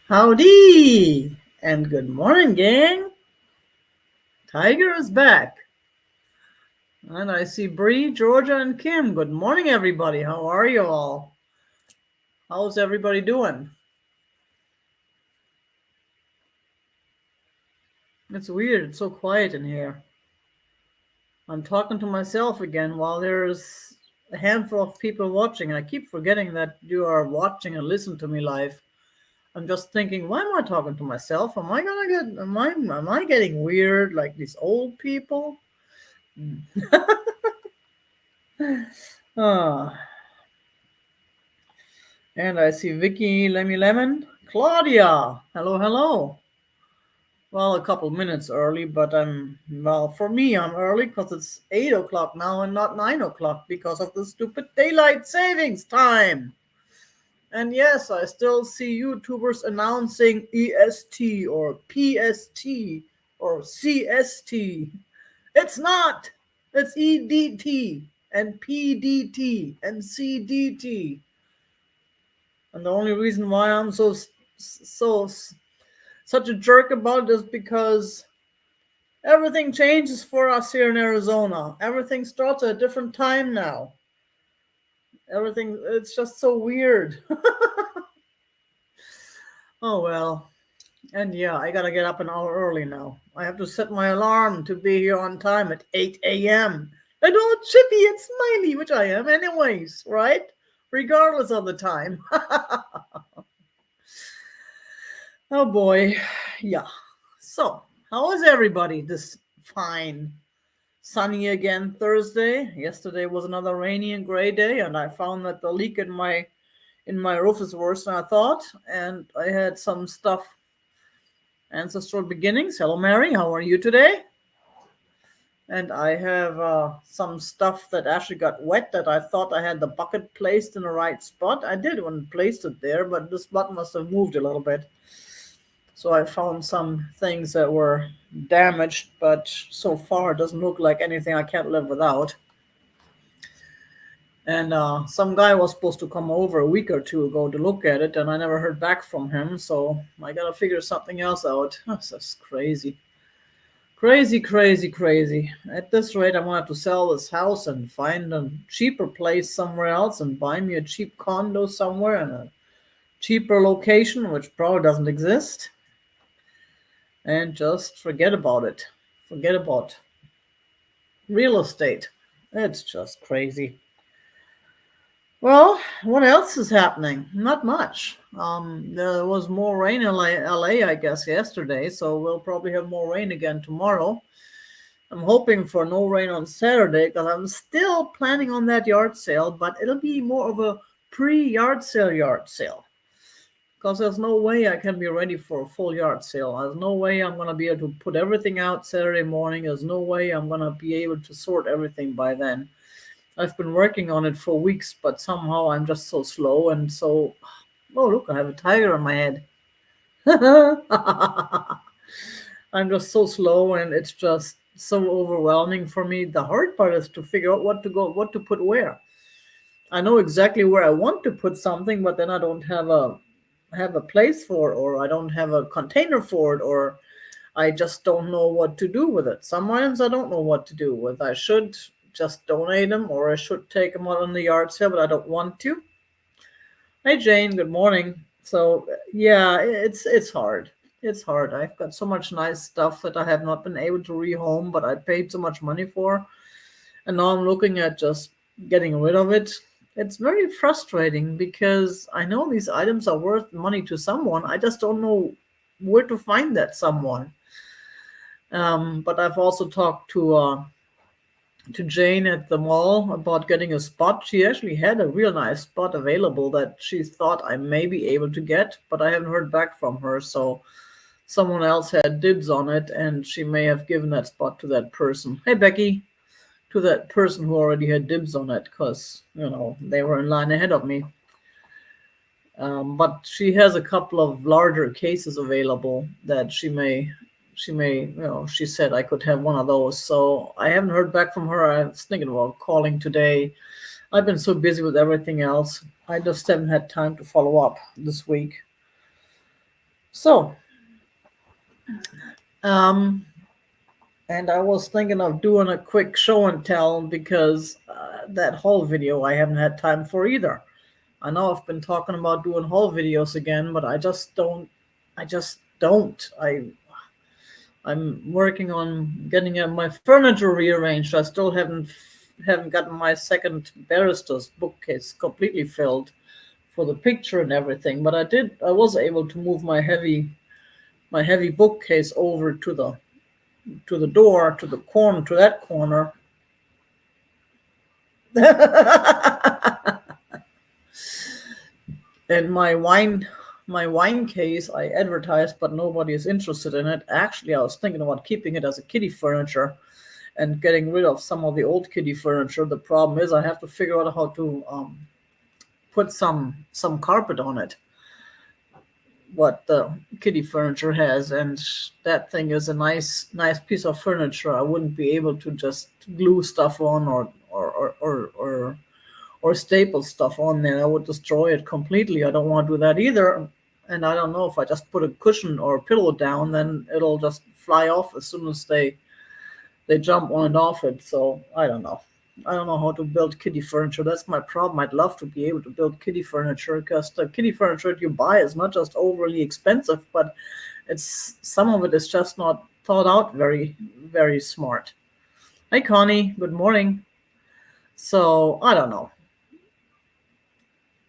Howdy and good morning, gang. Tiger is back. And I see Bree, Georgia, and Kim. Good morning, everybody. How are you all? How's everybody doing? It's weird. It's so quiet in here. I'm talking to myself again while there's a handful of people watching. I keep forgetting that you are watching and listen to me live. I'm just thinking, why am I talking to myself? Am I getting weird like these old people? Ah, and I see Vicky, Lemmy Lemon, Claudia. Hello, hello. Well, a couple minutes early, but for me, I'm early because it's 8 o'clock now and not 9 o'clock because of the stupid daylight savings time. And yes, I still see YouTubers announcing EST or PST or CST. It's not. It's EDT and PDT and CDT. And the only reason why I'm so such a jerk about it is because everything changes for us here in Arizona. Everything starts at a different time now. Everything, it's just so weird. Oh well. And yeah, I gotta get up an hour early now. I have to set my alarm to be here on time at 8 a.m. And all chippy and smiley, which I am anyways, right? Regardless of the time. Oh boy. Yeah. So, how is everybody this fine sunny again Thursday? Yesterday was another rainy and gray day, and I found that the leak in my roof is worse than I thought, and I had some stuff. Ancestral beginnings. Hello, Mary. How are you today? And I have some stuff that actually got wet that I thought I had the bucket placed in the right spot. I did when I placed it there, but this spot must have moved a little bit. So I found some things that were damaged, but so far it doesn't look like anything I can't live without. And some guy was supposed to come over a week or two ago to look at it, and I never heard back from him. So I gotta figure something else out. That's just crazy. Crazy, crazy, crazy. At this rate, I'm gonna have to sell this house and find a cheaper place somewhere else and buy me a cheap condo somewhere in a cheaper location, which probably doesn't exist, and just forget about it. Forget about real estate. It's just crazy. Well, what else is happening? Not much. There was more rain in LA, I guess, yesterday, so we'll probably have more rain again tomorrow. I'm hoping for no rain on Saturday because I'm still planning on that yard sale, but it'll be more of a pre-yard sale yard sale. Because there's no way I can be ready for a full yard sale. There's no way I'm going to be able to put everything out Saturday morning. There's no way I'm going to be able to sort everything by then. I've been working on it for weeks, but somehow I'm just so slow and so. Oh, look, I have a tiger on my head. I'm just so slow and it's just so overwhelming for me. The hard part is to figure out what to put where. I know exactly where I want to put something, but then I don't have a place for it, or I don't have a container for it, or I just don't know what to do with it. Some items I don't know what to do with. I should just donate them, or I should take them out on the yard sale, but I don't want to. Hey Jane, good morning. So yeah, it's hard. It's hard. I've got so much nice stuff that I have not been able to rehome, but I paid so much money for, and now I'm looking at just getting rid of it. It's very frustrating because I know these items are worth money to someone. I just don't know where to find that someone. But I've also talked to Jane at the mall about getting a spot. She actually had a real nice spot available that she thought I may be able to get, but I haven't heard back from her. So someone else had dibs on it, and she may have given that spot to that person. Hey, Becky, to that person who already had dibs on it, because they were in line ahead of me. But she has a couple of larger cases available that she said I could have one of those. So I haven't heard back from her. I was thinking about calling today. I've been so busy with everything else. I just haven't had time to follow up this week. So, um, and I was thinking of doing a quick show and tell because that haul video I haven't had time for either. I know I've been talking about doing haul videos again, but I just don't. I just don't. I'm working on getting my furniture rearranged. I still haven't gotten my second barrister's bookcase completely filled for the picture and everything. But I was able to move my heavy bookcase over to the door, to the corner, to that corner. And my wine case I advertised, but nobody is interested in it. Actually, I was thinking about keeping it as a kitty furniture and getting rid of some of the old kitty furniture. The problem is I have to figure out how to put some carpet on it, what the kitty furniture has, and that thing is a nice piece of furniture. I wouldn't be able to just glue stuff on or staple stuff on there. I would destroy it completely. I don't want to do that either. And I don't know if I just put a cushion or a pillow down, then it'll just fly off as soon as they jump on and off it. So I don't know. I don't know how to build kitty furniture. That's my problem. I'd love to be able to build kitty furniture because the kitty furniture that you buy is not just overly expensive, but it's some of it is just not thought out very smart. Hey Connie, good morning. So I don't know.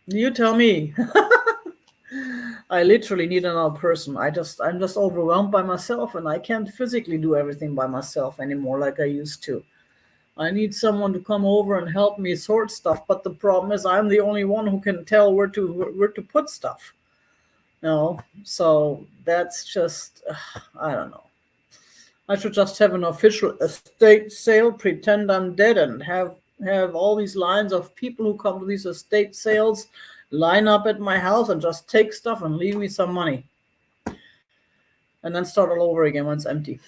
You tell me. I literally need another person. I'm just overwhelmed by myself and I can't physically do everything by myself anymore like I used to. I need someone to come over and help me sort stuff, but the problem is I'm the only one who can tell where to put stuff. So that's just I don't know. I should just have an official estate sale, pretend I'm dead, and have all these lines of people who come to these estate sales line up at my house and just take stuff and leave me some money, and then start all over again when it's empty.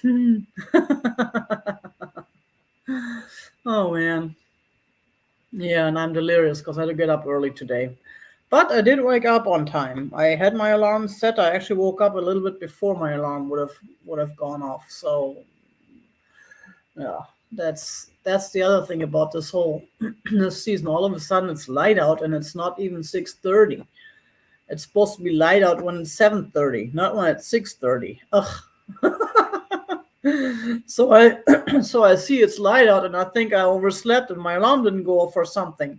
Oh man. Yeah, and I'm delirious because I had to get up early today. But I did wake up on time. I had my alarm set. I actually woke up a little bit before my alarm would have gone off. So yeah, that's the other thing about this whole this season. All of a sudden it's light out and it's not even 6:30. It's supposed to be light out when it's 7:30, not when it's 6:30. Ugh. So I so I see it's light out and I think I overslept and my alarm didn't go off or something.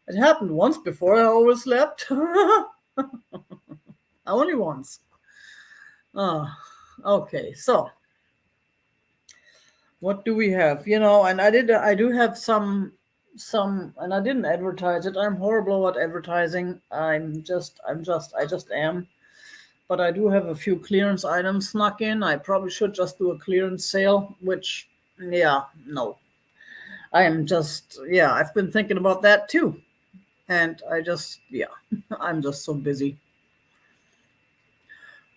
It happened once before I overslept. Only once. Ah, okay. So what do we have? And I do have some, and I didn't advertise it. I'm horrible at advertising. I just am. But I do have a few clearance items snuck in. I probably should just do a clearance sale, which, yeah, no. Yeah, I've been thinking about that too. And yeah, I'm just so busy.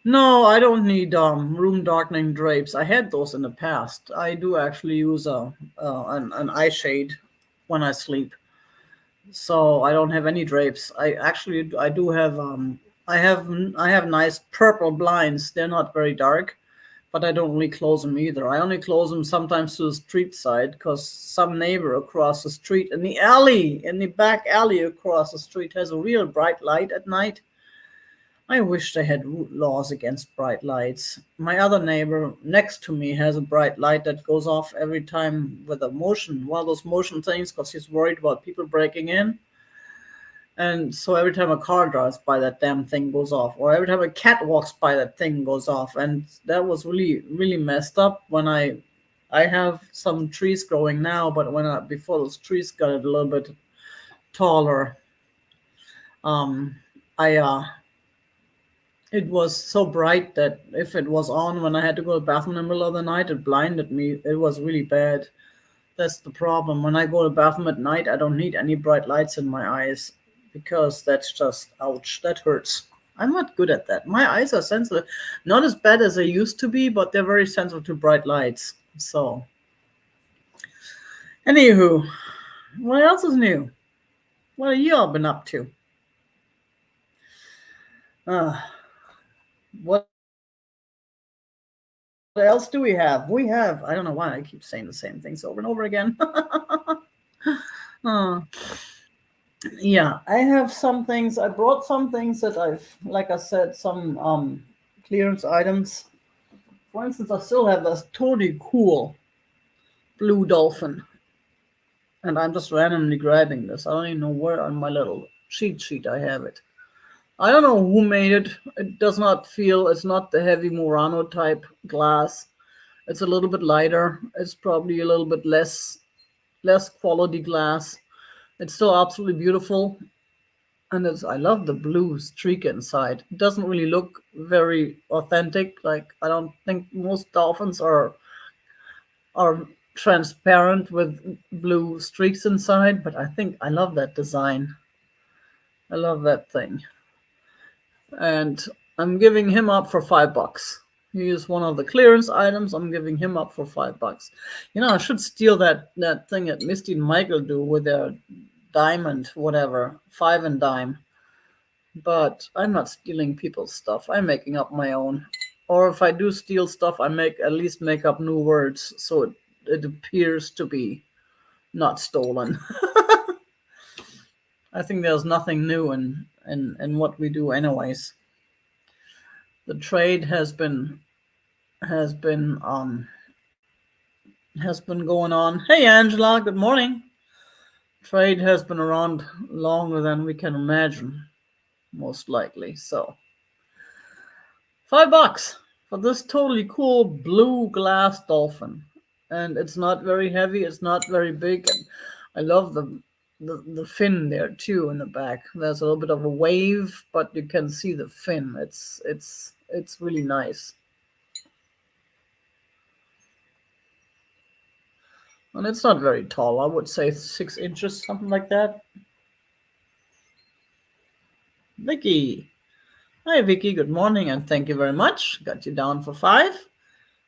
No, I don't need room darkening drapes. I had those in the past. I do actually use an eye shade when I sleep, so I don't have any drapes. I do have I have nice purple blinds. They're not very dark, but I don't really close them either. I only close them sometimes to the street side because some neighbor across the street in the back alley across the street has a real bright light at night. I wish they had laws against bright lights. My other neighbor next to me has a bright light that goes off every time with one of those motion things, because he's worried about people breaking in. And so every time a car drives by, that damn thing goes off. Or every time a cat walks by, that thing goes off. And that was really messed up when I have some trees growing now, but before those trees got a little bit taller, um, I it was so bright that if it was on when I had to go to the bathroom in the middle of the night, it blinded me. It was really bad. That's the problem. When I go to the bathroom at night, I don't need any bright lights in my eyes because that's just ouch. That hurts. I'm not good at that. My eyes are sensitive. Not as bad as they used to be, but they're very sensitive to bright lights. So, anywho, what else is new? What have you all been up to? Uh, What else do we have? I don't know why I keep saying the same things over and over again. Uh, yeah, I have some things. I brought some things that like I said, some clearance items. For instance, I still have this totally cool blue dolphin, and I'm just randomly grabbing this. I don't even know where on my little cheat sheet I have it. I don't know who made it. It does not feel. It's not the heavy Murano type glass. It's a little bit lighter. It's probably a little bit less quality glass. It's still absolutely beautiful, and I love the blue streak inside. It doesn't really look very authentic. Like I don't think most dolphins are transparent with blue streaks inside, but I think I love that design. I love that thing, and I'm giving him up for $5. He is one of the clearance items. I'm giving him up for $5. I should steal that thing that Misty and Michael do with their diamond, whatever, five and dime. But I'm not stealing people's stuff. I'm making up my own. Or if I do steal stuff, I make at least make up new words so it appears to be not stolen. I think there's nothing new in what we do anyways. The trade has been has been going on. Hey Angela, good morning. Trade has been around longer than we can imagine, most likely. So $5 for this totally cool blue glass dolphin. And it's not very heavy, it's not very big. And I love the fin there too in the back. There's a little bit of a wave, but you can see the fin. It's really nice. And it's not very tall. I would say 6 inches, something like that. Vicky. Hi Vicky, good morning and thank you very much. Got you down for 5.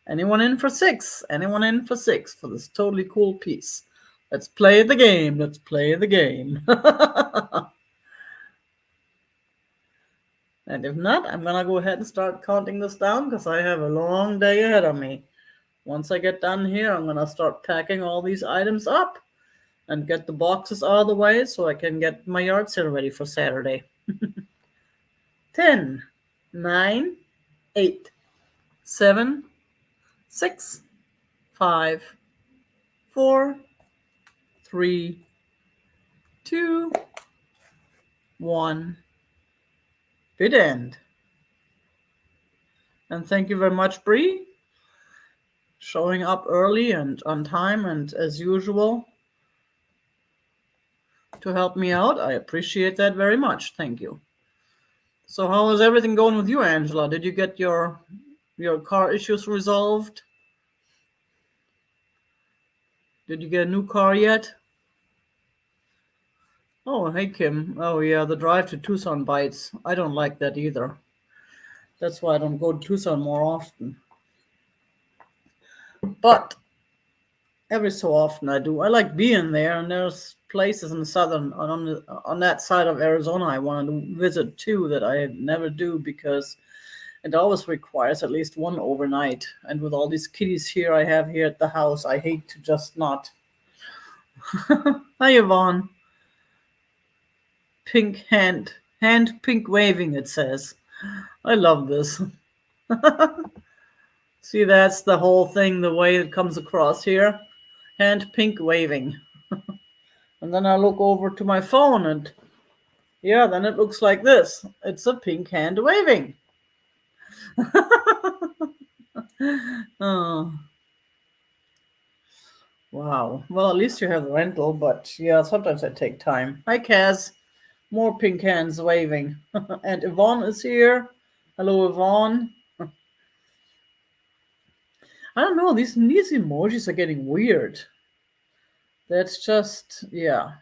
Anyone in for 6? Anyone in for 6 for this totally cool piece? Let's play the game. Let's play the game. And if not, I'm going to go ahead and start counting this down because I have a long day ahead of me. Once I get done here, I'm going to start packing all these items up and get the boxes out of the way so I can get my yard sale ready for Saturday. 10, 9, 8, 7, 6, 5, 4, 3, 2, 1. Bid end. And thank you very much, Bree, showing up early and on time and as usual to help me out. I appreciate that very much. Thank you. So how is everything going with you, Angela? Did you get your car issues resolved? Did you get a new car yet? Oh, hey Kim. Oh yeah, the drive to Tucson bites. I don't like that either. That's why I don't go to Tucson more often. But every so often I do. I like being there, and there's places in the southern on that side of Arizona I want to visit too that I never do because it always requires at least one overnight. And with all these kitties here I have here at the house, I hate to just not. Hi Yvonne. Pink hand pink waving. It says. I love this. See, that's the whole thing. The way it comes across here. Hand pink waving. And then I look over to my phone and yeah, then it looks like this. It's a pink hand waving. Oh, wow. Well, at least you have the rental, but yeah, sometimes I take time. Hi, Kaz. More pink hands waving. And Yvonne is here. Hello, Yvonne. I don't know, these emojis are getting weird. That's just yeah.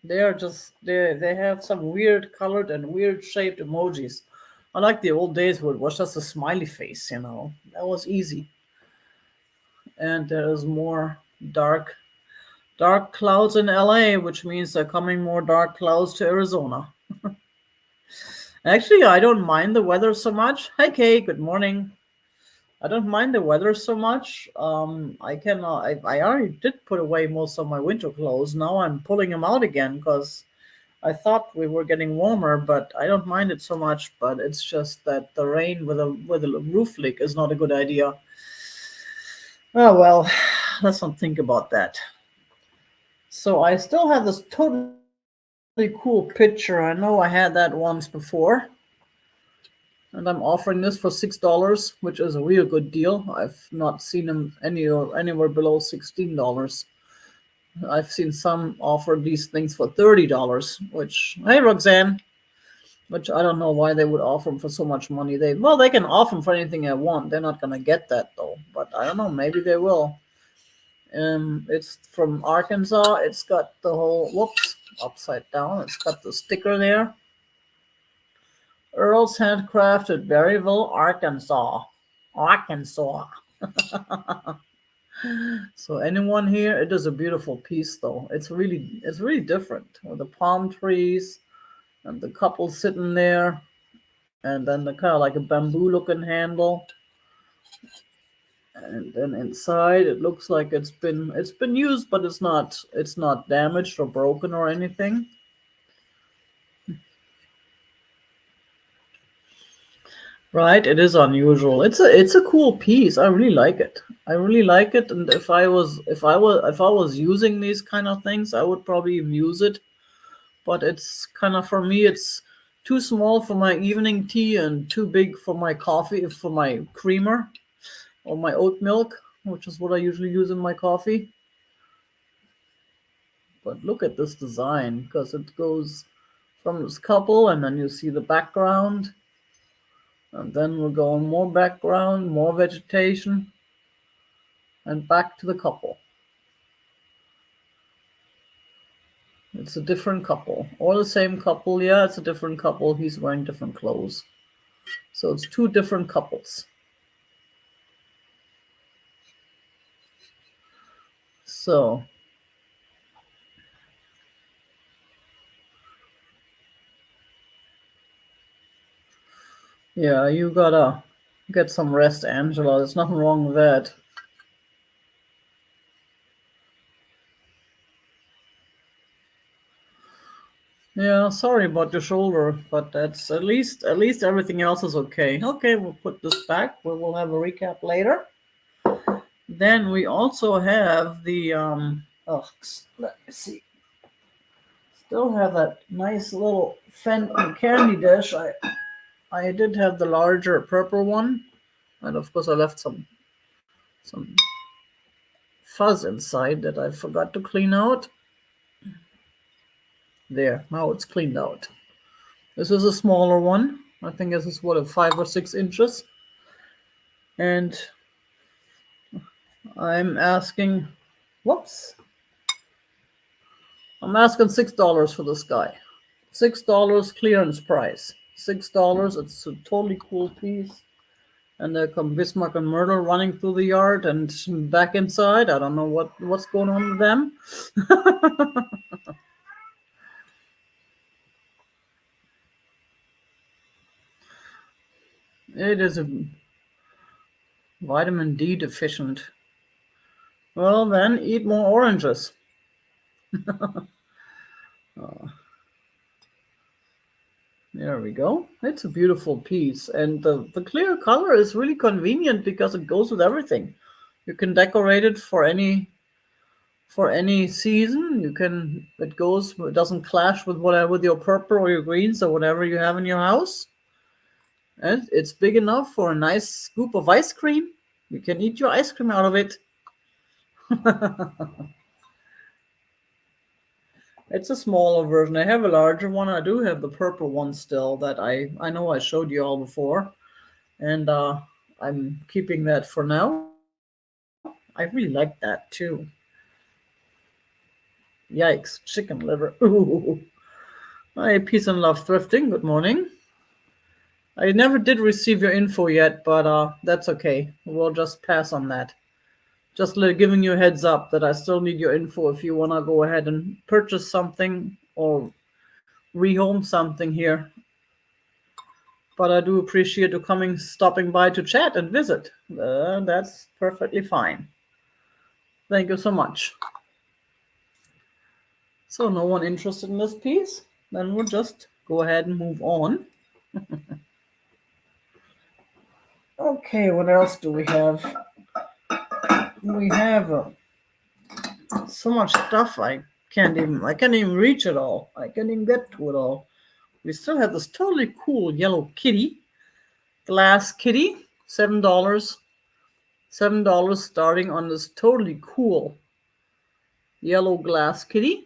They have some weird colored and weird shaped emojis. I like the old days where it was just a smiley face. That was easy. And there's more dark clouds in LA, which means they're coming more dark clouds to Arizona. Actually, I don't mind the weather so much. Hi, Kay. Good morning. I don't mind the weather so much. I already did put away most of my winter clothes. Now I'm pulling them out again because I thought we were getting warmer, but I don't mind it so much. But it's just that the rain with a roof leak is not a good idea. Oh well, let's not think about that. So I still have this totally cool picture. I know I had that once before, and I'm offering this for $6, which is a real good deal. I've not seen them anywhere below $16. I've seen some offer these things for $30. Which, hey Roxanne, which I don't know why they would offer them for so much money. They can offer them for anything I want. They're not gonna get that though. But I don't know. Maybe they will. It's from Arkansas. It's got the whole whoops upside down. It's got the sticker there. Earl's Handcrafted, Berryville, Arkansas. Arkansas. So anyone here? It is a beautiful piece, though. It's really different with the palm trees and the couple sitting there, and then the kind of like a bamboo-looking handle, and then inside it looks like it's been used, but it's not damaged or broken or anything. Right, it is unusual. It's a cool piece. I really like it. I really like it. And if I was using these kind of things, I would probably use it. But it's kind of for me, it's too small for my evening tea and too big for my coffee, for my creamer or my oat milk, which is what I usually use in my coffee. But look at this design because it goes from this couple, and then you see the background, and then we're going more background, more vegetation, and back to the couple. It's a different couple, or the same couple. Yeah, it's a different couple. He's wearing different clothes. So it's two different couples. So, yeah, you gotta get some rest, Angela. There's nothing wrong with that. Yeah, sorry about your shoulder, but that's at least everything else is okay. Okay, we'll put this back. We'll have a recap later. Then we also have the oh, let me see. Still have that nice little Fenton candy dish. I did have the larger purple one, and of course I left some fuzz inside that I forgot to clean out. There, now it's cleaned out. This is a smaller one. I think this is what, a 5 or 6 inches, and I'm asking, whoops, I'm asking $6 for this guy. $6 clearance price. $6. It's a totally cool piece. And there come Bismarck and Myrtle running through the yard and back inside. I don't know what's going on with them. It is a vitamin D deficient. Well, then eat more oranges. There we go. It's a beautiful piece. And the clear color is really convenient because it goes with everything. You can decorate it for any season. It doesn't clash with whatever, with your purple or your greens or whatever you have in your house. And it's big enough for a nice scoop of ice cream. You can eat your ice cream out of it. It's a smaller version. I have a larger one. I do have the purple one still that I know I showed you all before. And I'm keeping that for now. I really like that too. Yikes, chicken liver. Ooh. Hi, peace and love thrifting. Good morning. I never did receive your info yet, but that's okay. We'll just pass on that. Just giving you a heads up that I still need your info if you want to go ahead and purchase something or rehome something here. But I do appreciate you stopping by to chat and visit. That's perfectly fine. Thank you so much. So no one interested in this piece? Then we'll just go ahead and move on. Okay, what else do we have? We have so much stuff I can't even reach it all. I can't even get to it all. We still have this totally cool yellow kitty, glass kitty, $7. $7 starting on this totally cool yellow glass kitty.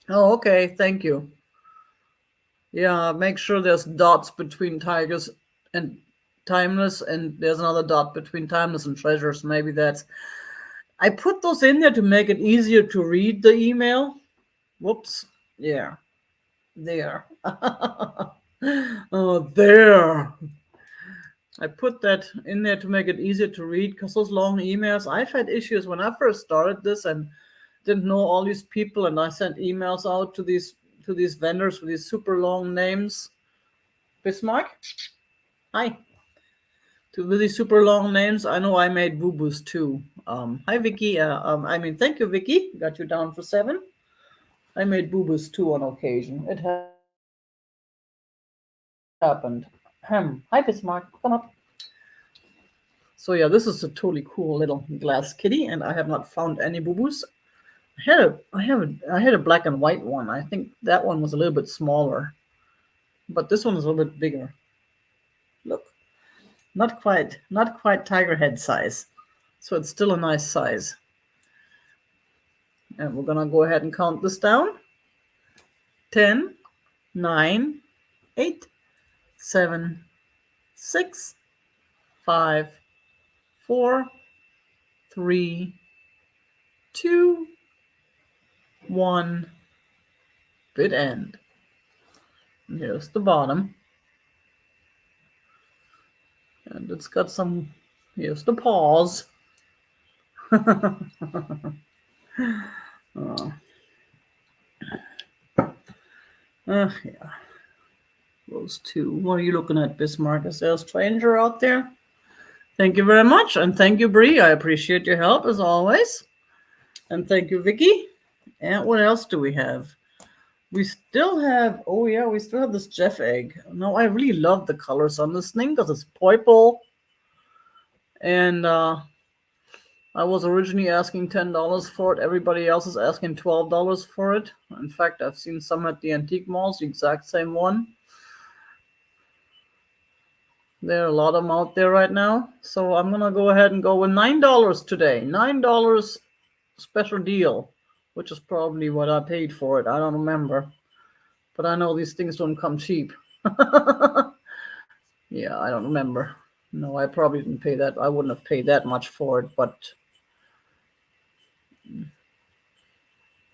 Oh, okay, thank you. Yeah, make sure there's dots between tigers and timeless, and there's another dot between timeless and treasures. Maybe that's. I put those in there to make it easier to read the email. Whoops. Yeah. There. Oh, there. I put that in there to make it easier to read because those long emails, I've had issues when I first started this and didn't know all these people, and I sent emails out to these vendors with these super long names. Bismarck? Hi. With these super long names, I know I made boo-boos too. Hi, Vicky. Thank you, Vicky. Got you down for 7. I made boo-boos too on occasion. It happened. Hi, Bismarck. Come up. So yeah, this is a totally cool little glass kitty, and I have not found any boo-boos. I had a black and white one. I think that one was a little bit smaller, but this one is a little bit bigger. Look, not quite tiger head size. So it's still a nice size. And we're gonna go ahead and count this down. 10, 9, 8, 7, 6, 5, 4, 3, 2, 1. Bit end. And here's the bottom. And it's got some, here's the paws. Yeah. Those two. What are you looking at, Bismarck? Is there a stranger out there? Thank you very much. And thank you, Bree. I appreciate your help as always. And thank you, Vicky. And what else do we have? We still have, we still have this Jeff egg. No, I really love the colors on this thing because it's purple. And I was originally asking $10 for it. Everybody else is asking $12 for it. In fact, I've seen some at the antique malls, the exact same one. There are a lot of them out there right now. So I'm going to go ahead and go with $9 today. $9 special deal, which is probably what I paid for it. I don't remember. But I know these things don't come cheap. Yeah, I don't remember. No, I probably didn't pay that. I wouldn't have paid that much for it, but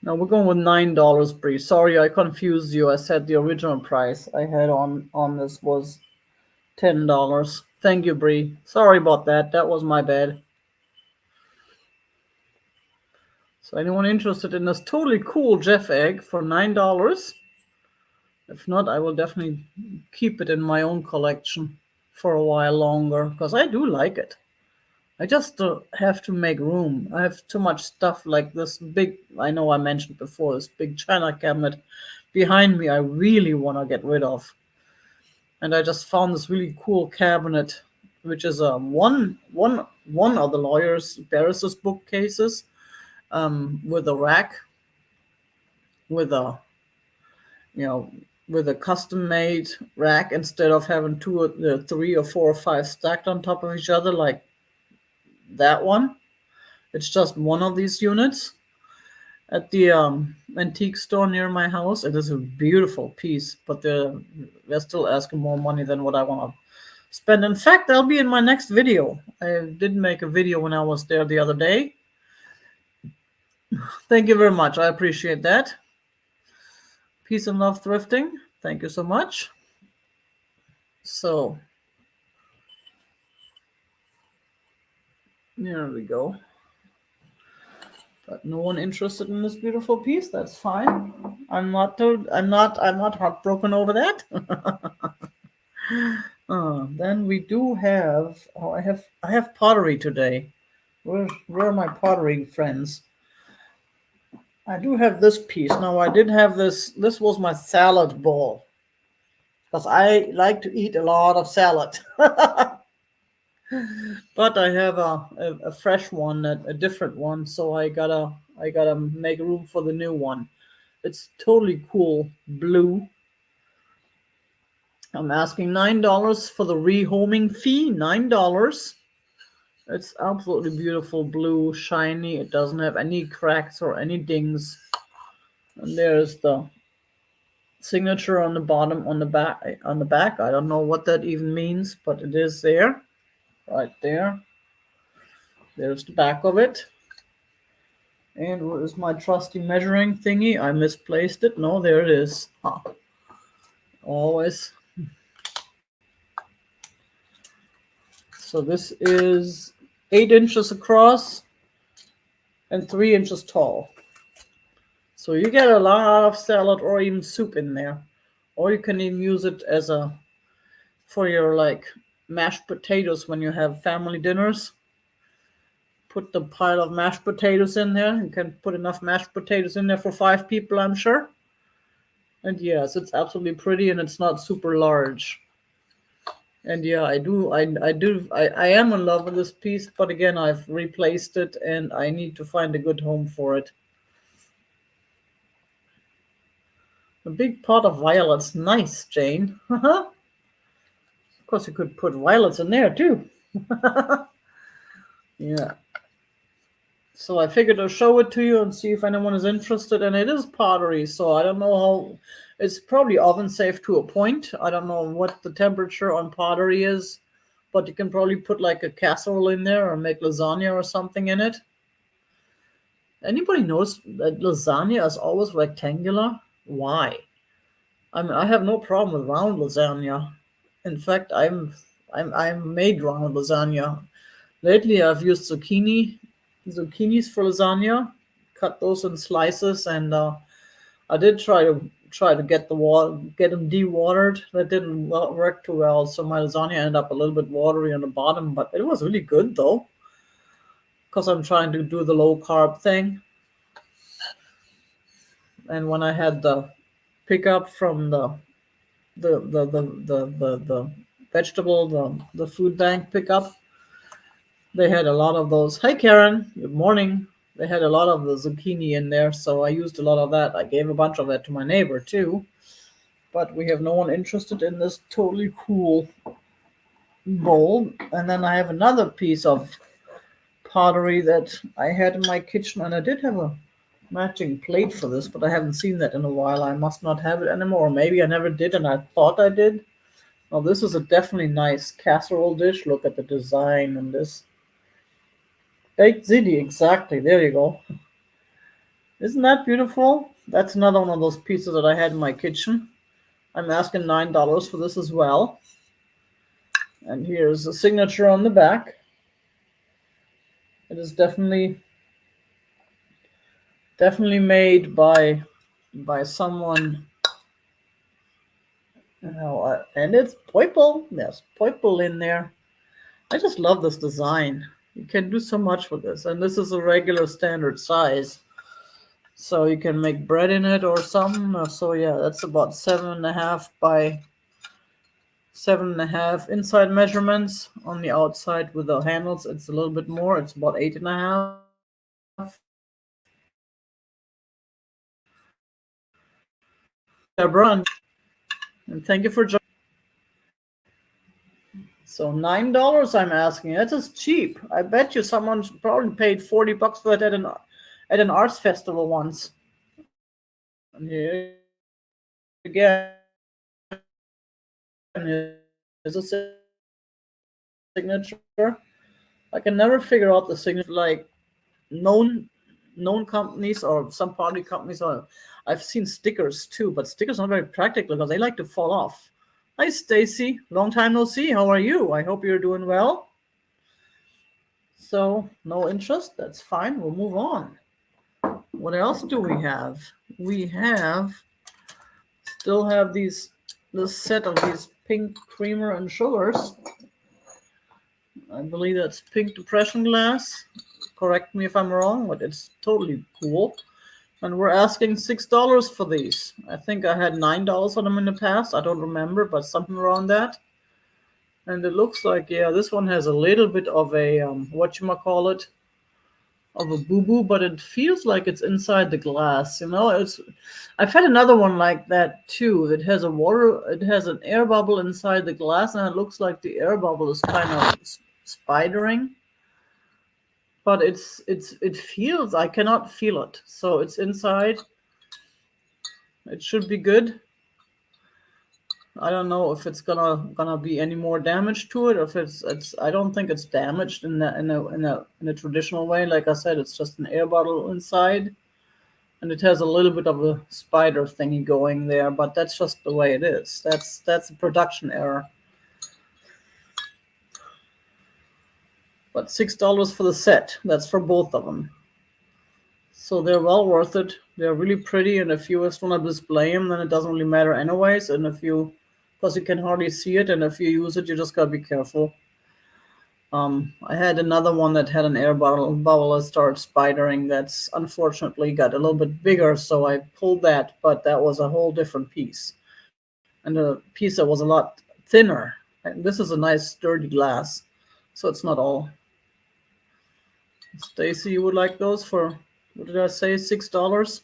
no, we're going with $9, Bree. Sorry, I confused you. I said the original price I had on this was $10. Thank you, Bree. Sorry about that. That was my bad. So anyone interested in this totally cool Jeff egg for $9? If not, I will definitely keep it in my own collection for a while longer because I do like it. I just have to make room. I have too much stuff like this big, I know I mentioned before, this big china cabinet behind me I really want to get rid of. And I just found this really cool cabinet, which is one of the lawyers' barristers' bookcases with a rack, with a you know with a custom made rack instead of having 3 or 4 or 5 stacked on top of each other like that one. It's just one of these units at the antique store near my house. It is a beautiful piece, but they're still asking more money than what I want to spend. In fact, that'll be in my next video. I did make a video when I was there the other day. Thank you very much. I appreciate that. Peace and love thrifting. Thank you so much. So, there we go. But no one interested in this beautiful piece. That's fine. I'm not heartbroken over that. Then we do have. Oh, I have pottery today. Where are my pottery friends? I do have this piece. Now I did have this. This was my salad bowl because I like to eat a lot of salad. But I have a fresh one, a different one, so I gotta make room for the new one. It's totally cool blue. I'm asking $9 for the rehoming fee. $9. It's absolutely beautiful blue, shiny. It doesn't have any cracks or any dings. And there's the signature on the bottom on the back. I don't know what that even means, but it is there, right there. There's the back of it. And where is my trusty measuring thingy? I misplaced it. No, there it is. Huh. Always. So this is 8 inches across and 3 inches tall. So you get a lot of salad or even soup in there. Or you can even use it as a for your like mashed potatoes when you have family dinners. Put the pile of mashed potatoes in there. You can put enough mashed potatoes in there for 5 people, I'm sure. And yes, it's absolutely pretty and it's not super large. And yeah, I am in love with this piece, but again, I've replaced it and I need to find a good home for it. A big pot of violets. Nice, Jane. Of course, you could put violets in there too. Yeah. So I figured I'll show it to you and see if anyone is interested. And it is pottery, so I don't know how. It's probably oven safe to a point. I don't know what the temperature on pottery is, but you can probably put like a casserole in there or make lasagna or something in it. Anybody knows that lasagna is always rectangular? Why? I mean, I have no problem with round lasagna. In fact, I'm made round lasagna. Lately, I've used zucchinis for lasagna. Cut those in slices, and I did try to get them dewatered. That didn't work too well, so my lasagna ended up a little bit watery on the bottom. But it was really good though, because I'm trying to do the low carb thing. And when I had the pickup from the vegetable the food bank pickup, they had a lot of those. Hi Karen, good morning. They had a lot of the zucchini in there, so I used a lot of that. I gave a bunch of that to my neighbor too, but we have no one interested in this totally cool bowl. And then I have another piece of pottery that I had in my kitchen, and I did have a matching plate for this, but I haven't seen that in a while. I must not have it anymore. Or maybe I never did and I thought I did. Now this is a definitely nice casserole dish. Look at the design on this. Baked ziti, exactly. There you go. Isn't that beautiful? That's another one of those pieces that I had in my kitchen. I'm asking $9 for this as well. And here's the signature on the back. It is definitely made by someone. And it's purple. There's purple in there. I just love this design. You can do so much with this, and this is a regular standard size. So you can make bread in it or something. So yeah, that's about 7.5 by 7.5 inside measurements. On the outside with the handles, it's a little bit more. It's about 8.5. Deborah, and thank you for joining. So $9 I'm asking. That is cheap. I bet you someone probably paid $40 for that at an arts festival once. And here again is a signature. I can never figure out the signature like known companies or some party companies are. I've seen stickers too, but stickers are not very practical because they like to fall off. Hi Stacy, long time no see. How are you? I hope you're doing well. So no interest, that's fine. We'll move on. What else do we have? We still have this set of these pink creamer and sugars. I believe that's pink depression glass. Correct me if I'm wrong, but it's totally cool. And we're asking $6 for these. I think I had $9 on them in the past. I don't remember, but something around that. And it looks like, yeah, this one has a little bit of a whatchamacallit, of a boo-boo, but it feels like it's inside the glass. I've had another one like that too. It has an air bubble inside the glass, and it looks like the air bubble is kind of spidering. But it feels, I cannot feel it. So it's inside. It should be good. I don't know if it's gonna be any more damage to it, or if it's I don't think it's damaged in a traditional way. Like I said, it's just an air bottle inside, and it has a little bit of a spider thingy going there, but that's just the way it is. That's a production error. But $6 for the set. That's for both of them. So they're well worth it. They're really pretty, and if you just want to display them, then it doesn't really matter anyways. And because you can hardly see it, and if you use it, you just gotta be careful. I had another one that had an air bubble that started spidering. That's unfortunately got a little bit bigger, so I pulled that, but that was a whole different piece. And a piece that was a lot thinner. And this is a nice sturdy glass, so it's not all. Stacy, you would like those for, what did I say, $6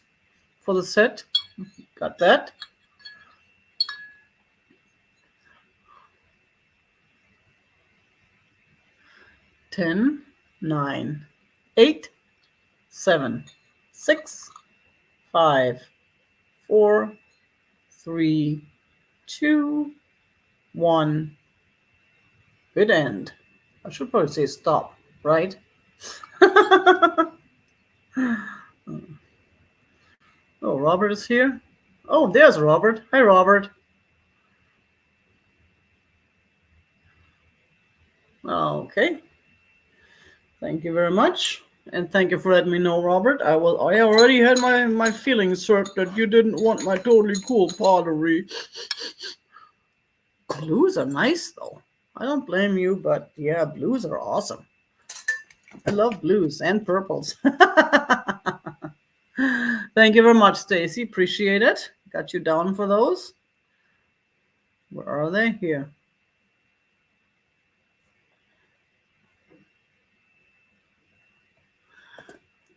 for the set? Got that? Ten, 9, 8, 7, 6, 5, 4, 3, 2, 1. Good end. I should probably say stop, right? Oh, Robert is here. Oh, there's Robert. Hi, Robert. Okay. Thank you very much. And thank you for letting me know, Robert. I already had my feelings hurt that you didn't want my totally cool pottery. Blues are nice, though. I don't blame you, but yeah, blues are awesome. I love blues and purples. Thank you very much, Stacy. Appreciate it. Got you down for those. Where are they? Here.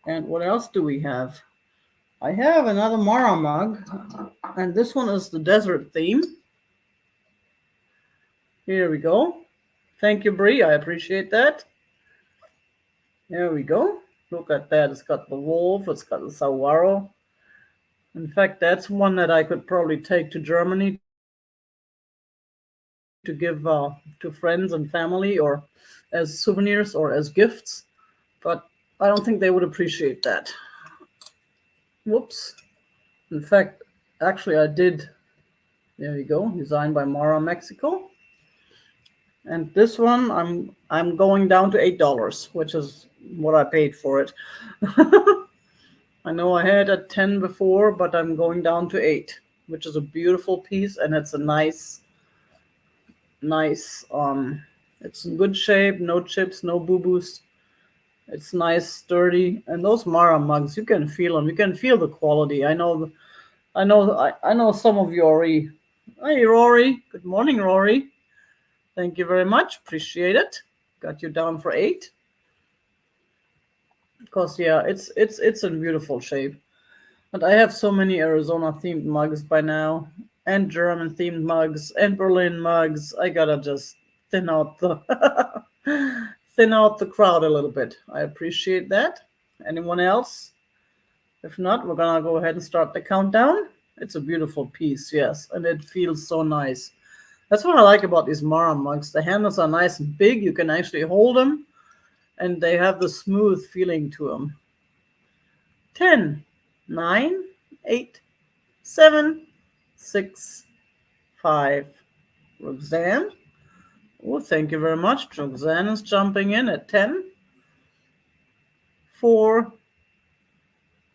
And what else do we have? I have another Mara mug, and this one is the desert theme. Here we go. Thank you, Bree. I appreciate that. There we go. Look at that. It's got the wolf. It's got the saguaro. In fact, that's one that I could probably take to Germany to give to friends and family, or as souvenirs or as gifts. But I don't think they would appreciate that. Whoops. In fact, actually, I did. There you go. Designed by Mara Mexico. And this one, I'm going down to $8, which is what I paid for it. I know I had a 10 before, but I'm going down to 8, which is a beautiful piece, and it's a nice. It's in good shape, no chips, no boo-boos. It's nice, sturdy, and those Mara mugs, you can feel them. You can feel the quality. I know some of you already. Hey, Rory. Good morning, Rory. Thank you very much. Appreciate it. Got you down for 8. Because yeah, it's in beautiful shape. And I have so many Arizona themed mugs by now, and German themed mugs, and Berlin mugs. I gotta just thin out the thin out the crowd a little bit. I appreciate that. Anyone else? If not, we're gonna go ahead and start the countdown. It's a beautiful piece, yes, and it feels so nice. That's what I like about these Mara mugs. The handles are nice and big. You can actually hold them, and they have the smooth feeling to them. 10, 9, 8, 7, 6, 5. Roxanne. Oh, thank you very much. Roxanne is jumping in at 10, 4,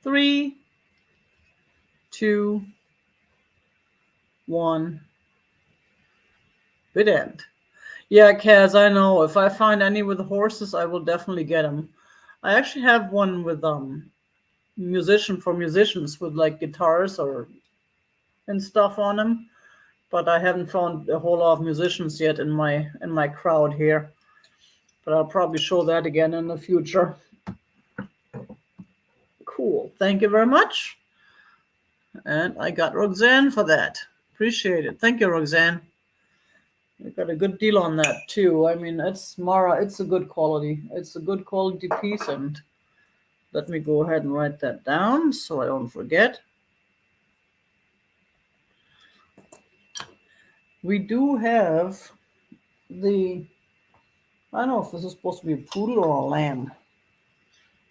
3, 2, 1. Bit end. Yeah, Kaz, I know. If I find any with horses, I will definitely get them. I actually have one with musicians with like guitars or and stuff on them, but I haven't found a whole lot of musicians yet in my crowd here. But I'll probably show that again in the future. Cool. Thank you very much. And I got Roxanne for that. Appreciate it. Thank you, Roxanne. I got a good deal on that too. I mean, it's Mara. It's a good quality. It's a good quality piece, and let me go ahead and write that down so I don't forget. We do have the, I don't know if this is supposed to be a poodle or a lamb.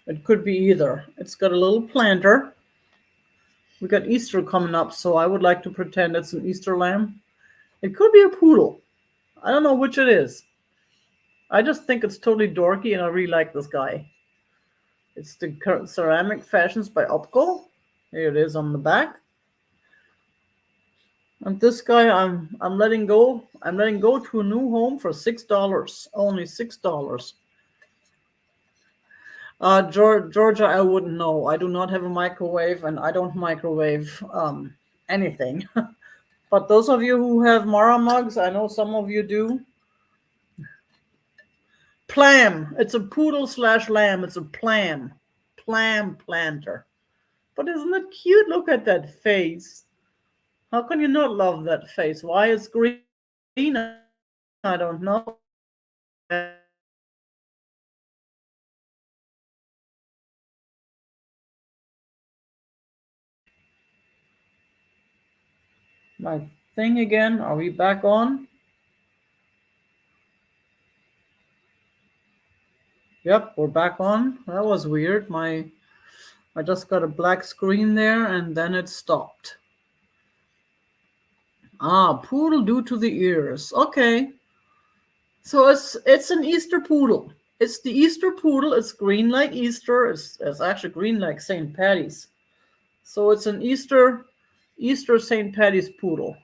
It could be either. It's got a little planter. We got Easter coming up, so I would like to pretend it's an Easter lamb. It could be a poodle. I don't know which it is. I just think it's totally dorky, and I really like this guy. It's the Ceramic Fashions by Opco. Here it is on the back. And this guy, I'm letting go. I'm letting go to a new home for $6. Only $6. Georgia, I wouldn't know. I do not have a microwave, and I don't microwave anything. But those of you who have Mara mugs, I know some of you do. Plam. It's a poodle / lamb. It's a plam. Plam planter. But isn't it cute? Look at that face. How can you not love that face? Why it's green? I don't know. My thing again. Are we back on? Yep, we're back on. That was weird. I just got a black screen there and then it stopped. Poodle due to the ears. Okay. So it's an Easter poodle. It's the Easter poodle. It's green like Easter. It's actually green like St. Patty's. So it's an Easter St. Patty's poodle.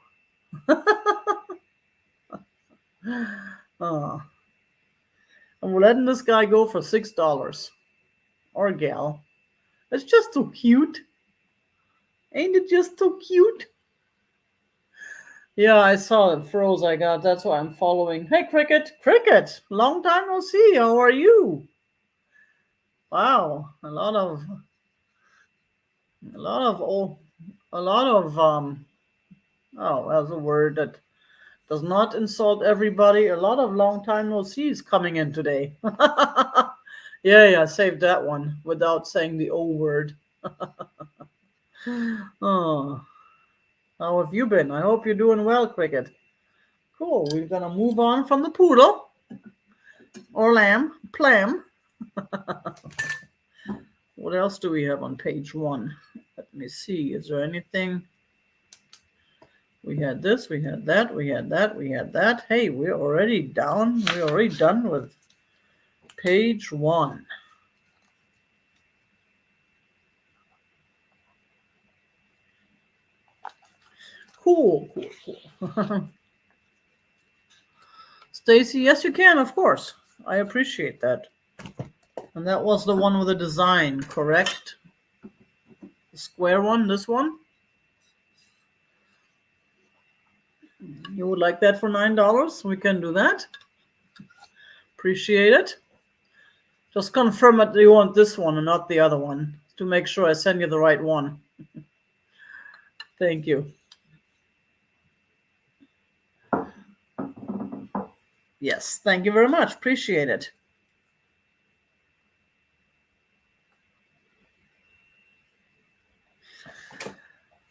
And we're letting this guy go for $6. Or gal. It's just so cute. Ain't it just so cute? Yeah, I saw it froze. That's why I'm following. Hey, Cricket. Cricket, long time no see. How are you? Wow, a lot of oh, that's a word that does not insult everybody. A lot of long time no sees coming in today. Yeah, save that one without saying the O word. Oh, how have you been? I hope you're doing well, Cricket. Cool. We're gonna move on from the poodle or lamb, plam. What else do we have on page 1? Let me see. Is there anything? We had this, we had that, we had that, we had that. Hey, we're already down. We're already done with page 1. Cool. Stacy, yes, you can, of course. I appreciate that. And that was the one with the design, correct? The square one, this one? You would like that for $9? We can do that. Appreciate it. Just confirm that you want this one and not the other one to make sure I send you the right one. Thank you. Yes, thank you very much. Appreciate it.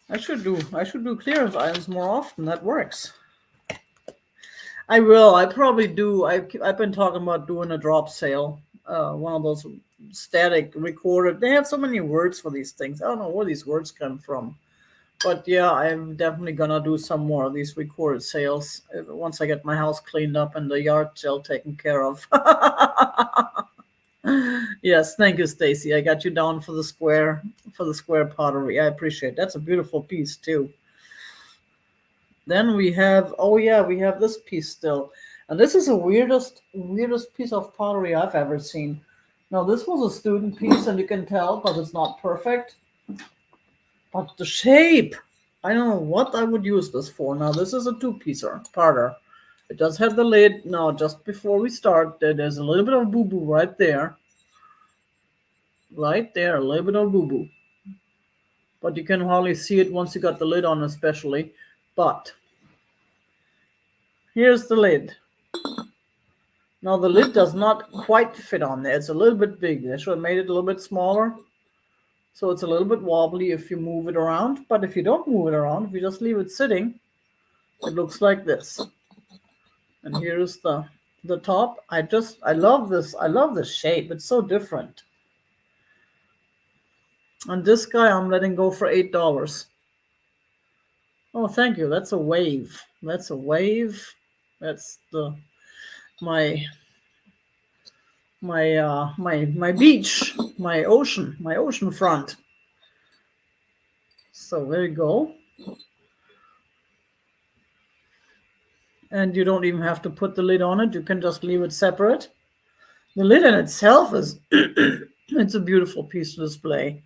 I should do clearance items more often. That works. I will. I probably do. I've been talking about doing a drop sale. One of those static recorded. They have so many words for these things. I don't know where these words come from. But yeah, I'm definitely gonna do some more of these recorded sales once I get my house cleaned up and the yard sale taken care of. Yes, thank you, Stacy. I got you down for the square pottery. I appreciate it. That's a beautiful piece too. Then we have, oh yeah, we have this piece still. And this is the weirdest piece of pottery I've ever seen. Now this was a student piece and you can tell because it's not perfect, but the shape, I don't know what I would use this for. Now this is a two-piecer parter. It does have the lid. Now just before we start, there's a little bit of boo-boo right there. Right there, a little bit of boo-boo. But you can hardly see it once you got the lid on especially. But here's the lid. Now the lid does not quite fit on there. It's a little bit big. I should have made it a little bit smaller. So it's a little bit wobbly if you move it around. But if you don't move it around, if you just leave it sitting, it looks like this. And here's the top. I love this. I love this shape. It's so different. And this guy I'm letting go for $8. Oh, thank you. That's a wave. That's a wave. That's the my my beach, my ocean front. So there you go. And you don't even have to put the lid on it. You can just leave it separate. The lid in itself is it's a beautiful piece to display.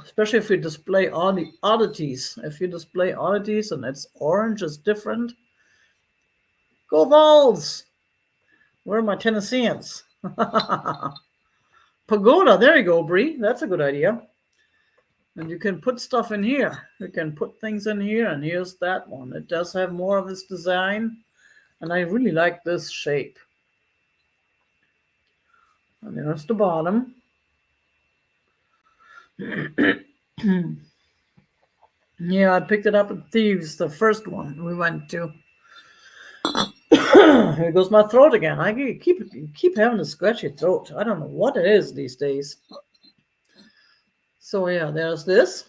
Especially if you display oddities. If you display oddities and it's orange, it's different. Go Vols! Where are my Tennesseans? Pagoda, there you go, Bree. That's a good idea. And you can put stuff in here. You can put things in here, and here's that one. It does have more of this design, and I really like this shape. And there's the bottom. Yeah, I picked it up at Thieves, the first one we went to. Here goes my throat again. I keep having a scratchy throat. I don't know what it is these days. So yeah, there's this.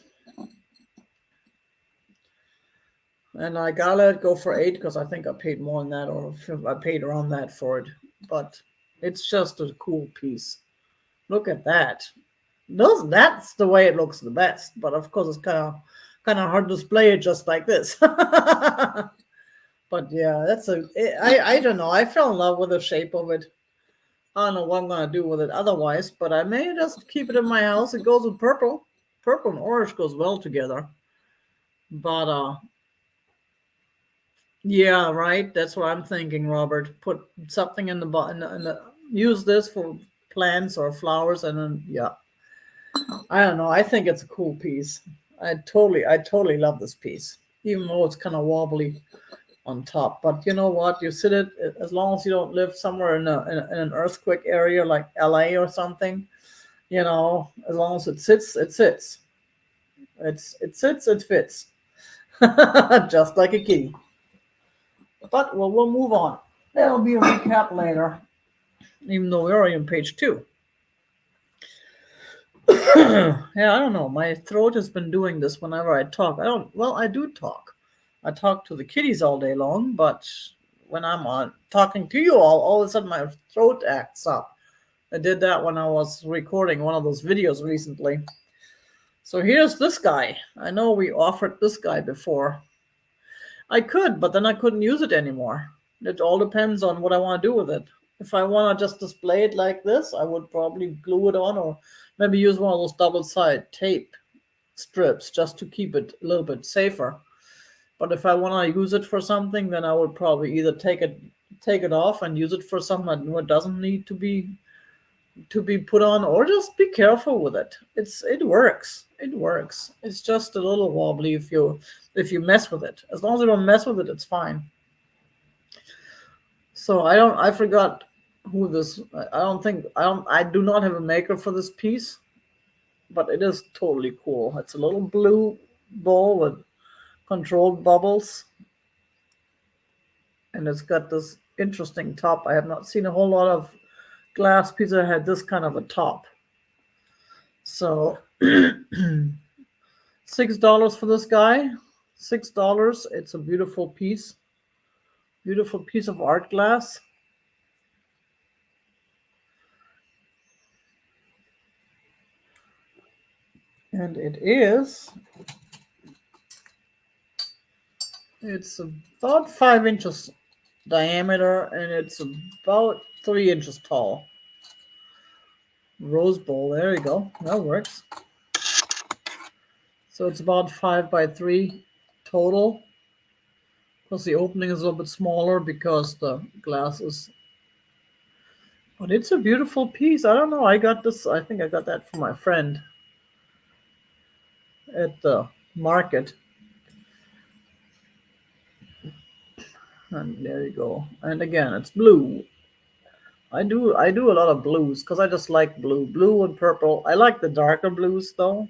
And I gotta let it go for 8 because I think I paid more than that, or I paid around that for it. But it's just a cool piece. Look at that. That's the way it looks the best. But of course, it's kind of hard to display it just like this. But yeah, I don't know. I fell in love with the shape of it. I don't know what I'm gonna do with it otherwise, but I may just keep it in my house. It goes with purple. Purple and orange goes well together. But yeah, right. That's what I'm thinking, Robert. Put something in the button and use this for plants or flowers, and then yeah. I don't know. I think it's a cool piece. I totally love this piece, even though it's kind of wobbly on top. But you know what? You sit it as long as you don't live somewhere in an earthquake area like LA or something. You know, as long as it sits, it sits. It sits, it fits, just like a kitty. But well, we'll move on. There'll be a recap later, even though we're already on page 2. Yeah, I don't know. My throat has been doing this whenever I talk. I do talk. I talk to the kitties all day long, but when I'm on talking to you all of a sudden my throat acts up. I did that when I was recording one of those videos recently. So here's this guy. I know we offered this guy before. I could, but then I couldn't use it anymore. It all depends on what I want to do with it. If I want to just display it like this, I would probably glue it on or maybe use one of those double-sided tape strips just to keep it a little bit safer. But if I want to use it for something, then I would probably either take it off and use it for something that doesn't need to be put on, or just be careful with it. It works. It works. It's just a little wobbly if you mess with it. As long as you don't mess with it, it's fine. So I forgot who this. I do not have a maker for this piece, but it is totally cool. It's a little blue ball with controlled bubbles, and it's got this interesting top. I have not seen a whole lot of glass pieces that had this kind of a top. So $6 for this guy. $6. It's a beautiful piece of art glass. And it's about 5 inches diameter, and it's about 3 inches tall. Rose bowl, there you go, that works. So it's about 5 by 3 total. Plus the opening is a little bit smaller because the glass is. But it's a beautiful piece. I don't know. I got this. I think I got that from my friend at the market. And there you go. And again, it's blue. I do a lot of blues because I just like blue and purple. I like the darker blues though.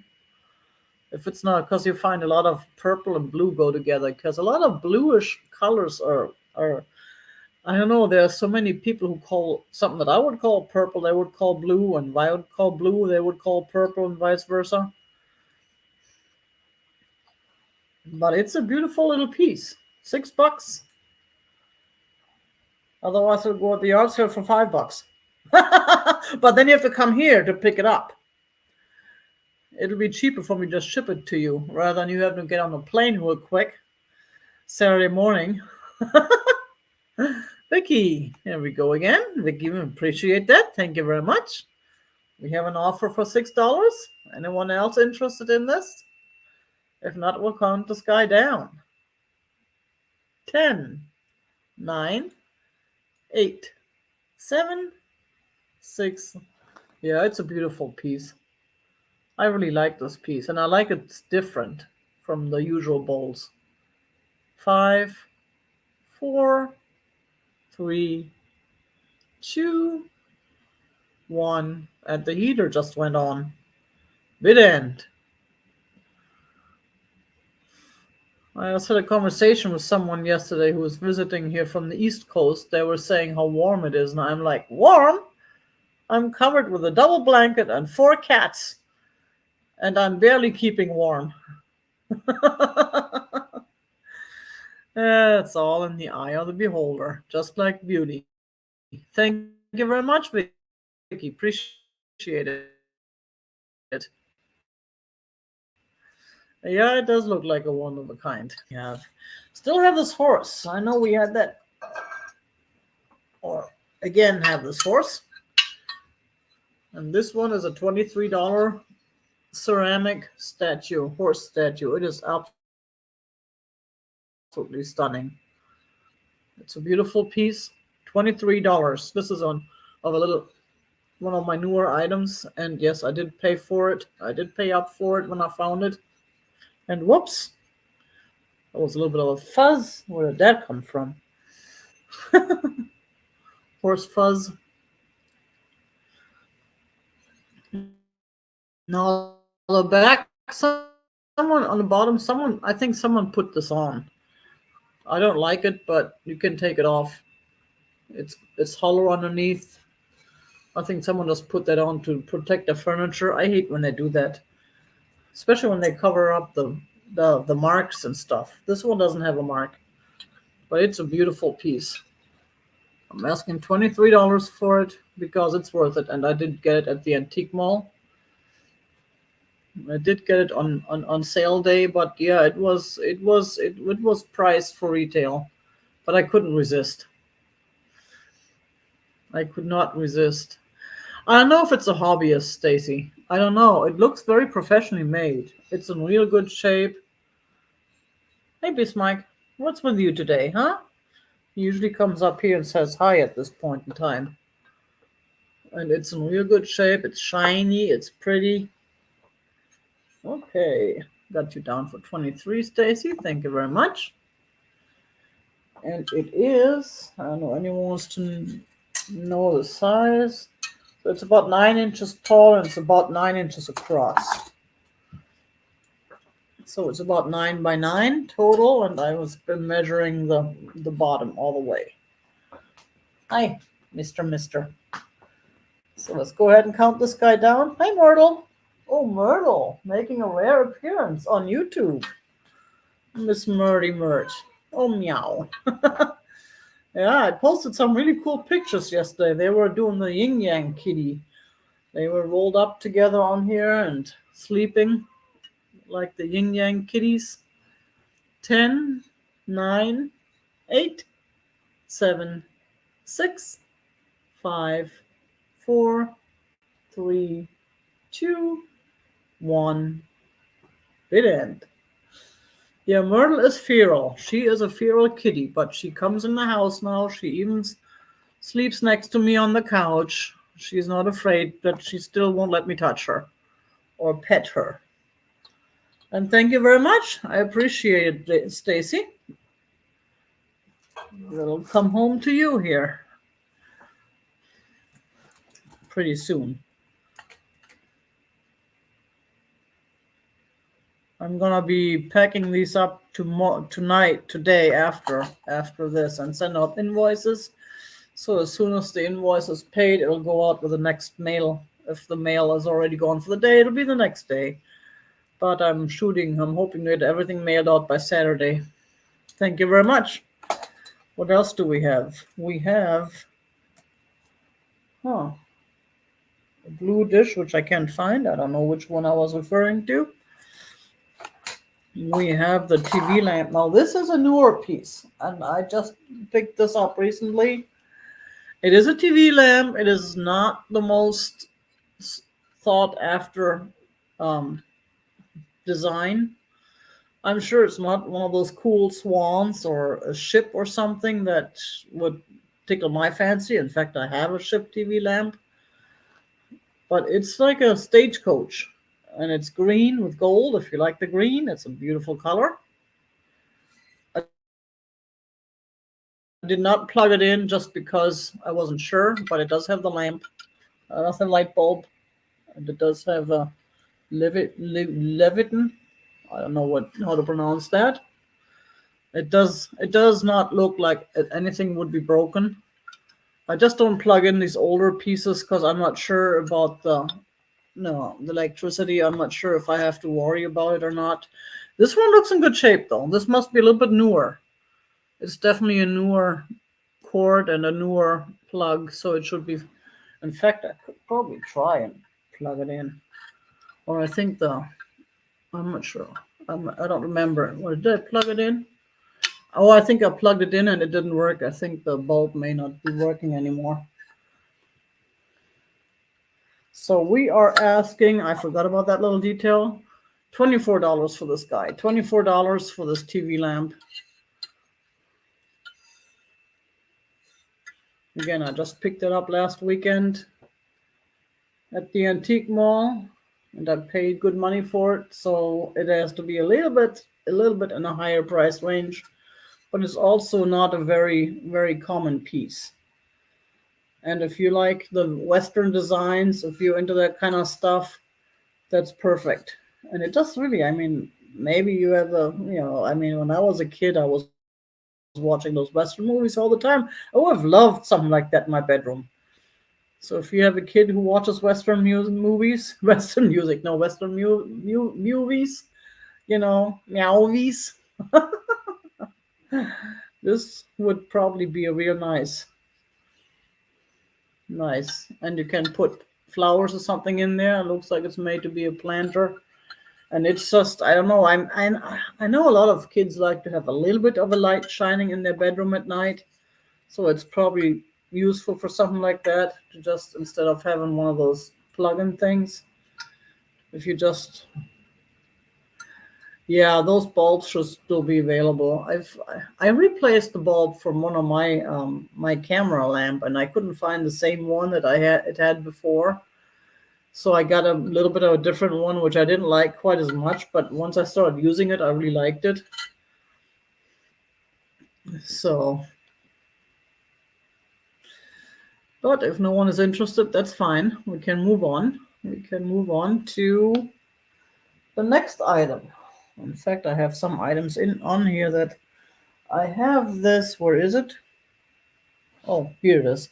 If it's not because you find a lot of purple and blue go together, because a lot of bluish colors are I don't know. There are so many people who call something that I would call purple, they would call blue, and I would call blue, they would call purple, and vice versa. But it's a beautiful little piece. $6. Otherwise, it'll go at the yard sale for $5. But then you have to come here to pick it up. It'll be cheaper for me to just ship it to you rather than you having to get on a plane real quick Saturday morning. Vicky, here we go again. Vicky, we appreciate that. Thank you very much. We have an offer for $6. Anyone else interested in this? If not, we'll count this guy down. 10, 9, 8, 7, 6. Yeah, it's a beautiful piece. I really like this piece, and I like it's different from the usual bowls. 5, 4, 3, 2, 1, and the heater just went on. Bid end. I also had a conversation with someone yesterday who was visiting here from the East Coast. They were saying how warm it is, and I'm like, warm? I'm covered with a double blanket and 4 cats, and I'm barely keeping warm. It's all in the eye of the beholder, just like beauty. Thank you very much, Vicky. Appreciate it. Yeah, it does look like a one of a kind. Yeah. Still have this horse. I know we had that. Or again, have this horse. And this one is a $23 ceramic statue, horse statue. It is absolutely stunning. It's a beautiful piece. $23. This is one of my newer items, and yes, I did pay for it. I did pay up for it when I found it. And whoops, that was a little bit of a fuzz. Where did that come from? Horse fuzz. Now the back, someone on the bottom, I think someone put this on. I don't like it, but you can take it off. It's hollow underneath. I think someone just put that on to protect the furniture. I hate when they do that, especially when they cover up the marks and stuff. This one doesn't have a mark, but it's a beautiful piece. I'm asking $23 for it because it's worth it, and I did get it at the antique mall. I did get it on sale day, but yeah, it was priced for retail, but I couldn't resist. I could not resist. I don't know if it's a hobbyist, Stacy. I don't know. It looks very professionally made. It's in real good shape. Hey, Bismike, what's with you today, huh? He usually comes up here and says hi at this point in time. And it's in real good shape. It's shiny. It's pretty. Okay, got you down for 23, Stacy. Thank you very much. And it is, I don't know, anyone wants to know the size? So it's about 9 inches tall and it's about 9 inches across. So it's about 9 by 9 total, and I was been measuring the bottom all the way. Hi, Mr. So let's go ahead and count this guy down. Hi, Myrtle. Oh, Myrtle, making a rare appearance on YouTube. Miss Murdy Mert. Oh, meow. Yeah, I posted some really cool pictures yesterday. They were doing the yin yang kitty. They were rolled up together on here and sleeping. like the yin yang kitties. 10, 9, 8, 7, 6, 5, 4, 3, 2, 1. It end. Yeah, Myrtle is feral. She is a feral kitty, but she comes in the house now. She even sleeps next to me on the couch. She's not afraid, but she still won't let me touch her or pet her. And thank you very much. I appreciate it, Stacy. It'll come home to you here pretty soon. I'm gonna be packing these up tonight, today, after this, and send out invoices. So as soon as the invoice is paid, it'll go out with the next mail. If the mail is already gone for the day, it'll be the next day. But I'm hoping to get everything mailed out by Saturday. Thank you very much. What else do we have? We have, a blue dish, which I can't find. I don't know which one I was referring to. We have the TV lamp. Now, this is a newer piece, and I just picked this up recently. It is a TV lamp. It is not the most thought after design. I'm sure it's not one of those cool swans or a ship or something that would tickle my fancy. In fact, I have a ship TV lamp, but it's like a stagecoach, and it's green with gold. If you like the green, it's a beautiful color. I did not plug it in just because I wasn't sure, but it does have the lamp, the light bulb, and it does have a Leviton. I don't know how to pronounce that. It does not look like anything would be broken. I just don't plug in these older pieces because I'm not sure about the electricity. I'm not sure if I have to worry about it or not. This one looks in good shape though. This must be a little bit newer. It's definitely a newer cord and a newer plug, so it should be. In fact, I could probably try and plug it in. Or I think I'm not sure. I don't remember. Did I plug it in? Oh, I think I plugged it in and it didn't work. I think the bulb may not be working anymore. So we are asking, I forgot about that little detail, $24 for this guy, $24 for this TV lamp. Again, I just picked it up last weekend at the antique mall, and I paid good money for it, so it has to be a little bit in a higher price range, but it's also not a very, very common piece. And if you like the Western designs, if you're into that kind of stuff, that's perfect. And it just really, maybe you have when I was a kid, I was watching those Western movies all the time. I would have loved something like that in my bedroom. So if you have a kid who watches Western movies, meowies, this would probably be a real nice. And you can put flowers or something in there. It looks like it's made to be a planter. And it's just, I don't know. I know a lot of kids like to have a little bit of a light shining in their bedroom at night. So it's probably useful for something like that, to just, instead of having one of those plug-in things, if you just, yeah, those bulbs should still be available. I replaced the bulb from one of my camera lamp, and I couldn't find the same one that it had before. So I got a little bit of a different one, which I didn't like quite as much, but once I started using it, I really liked it. So, but if no one is interested, that's fine. We can move on. We can move on to the next item. In fact, I have some items on here that I have this. Where is it? Oh, here it is.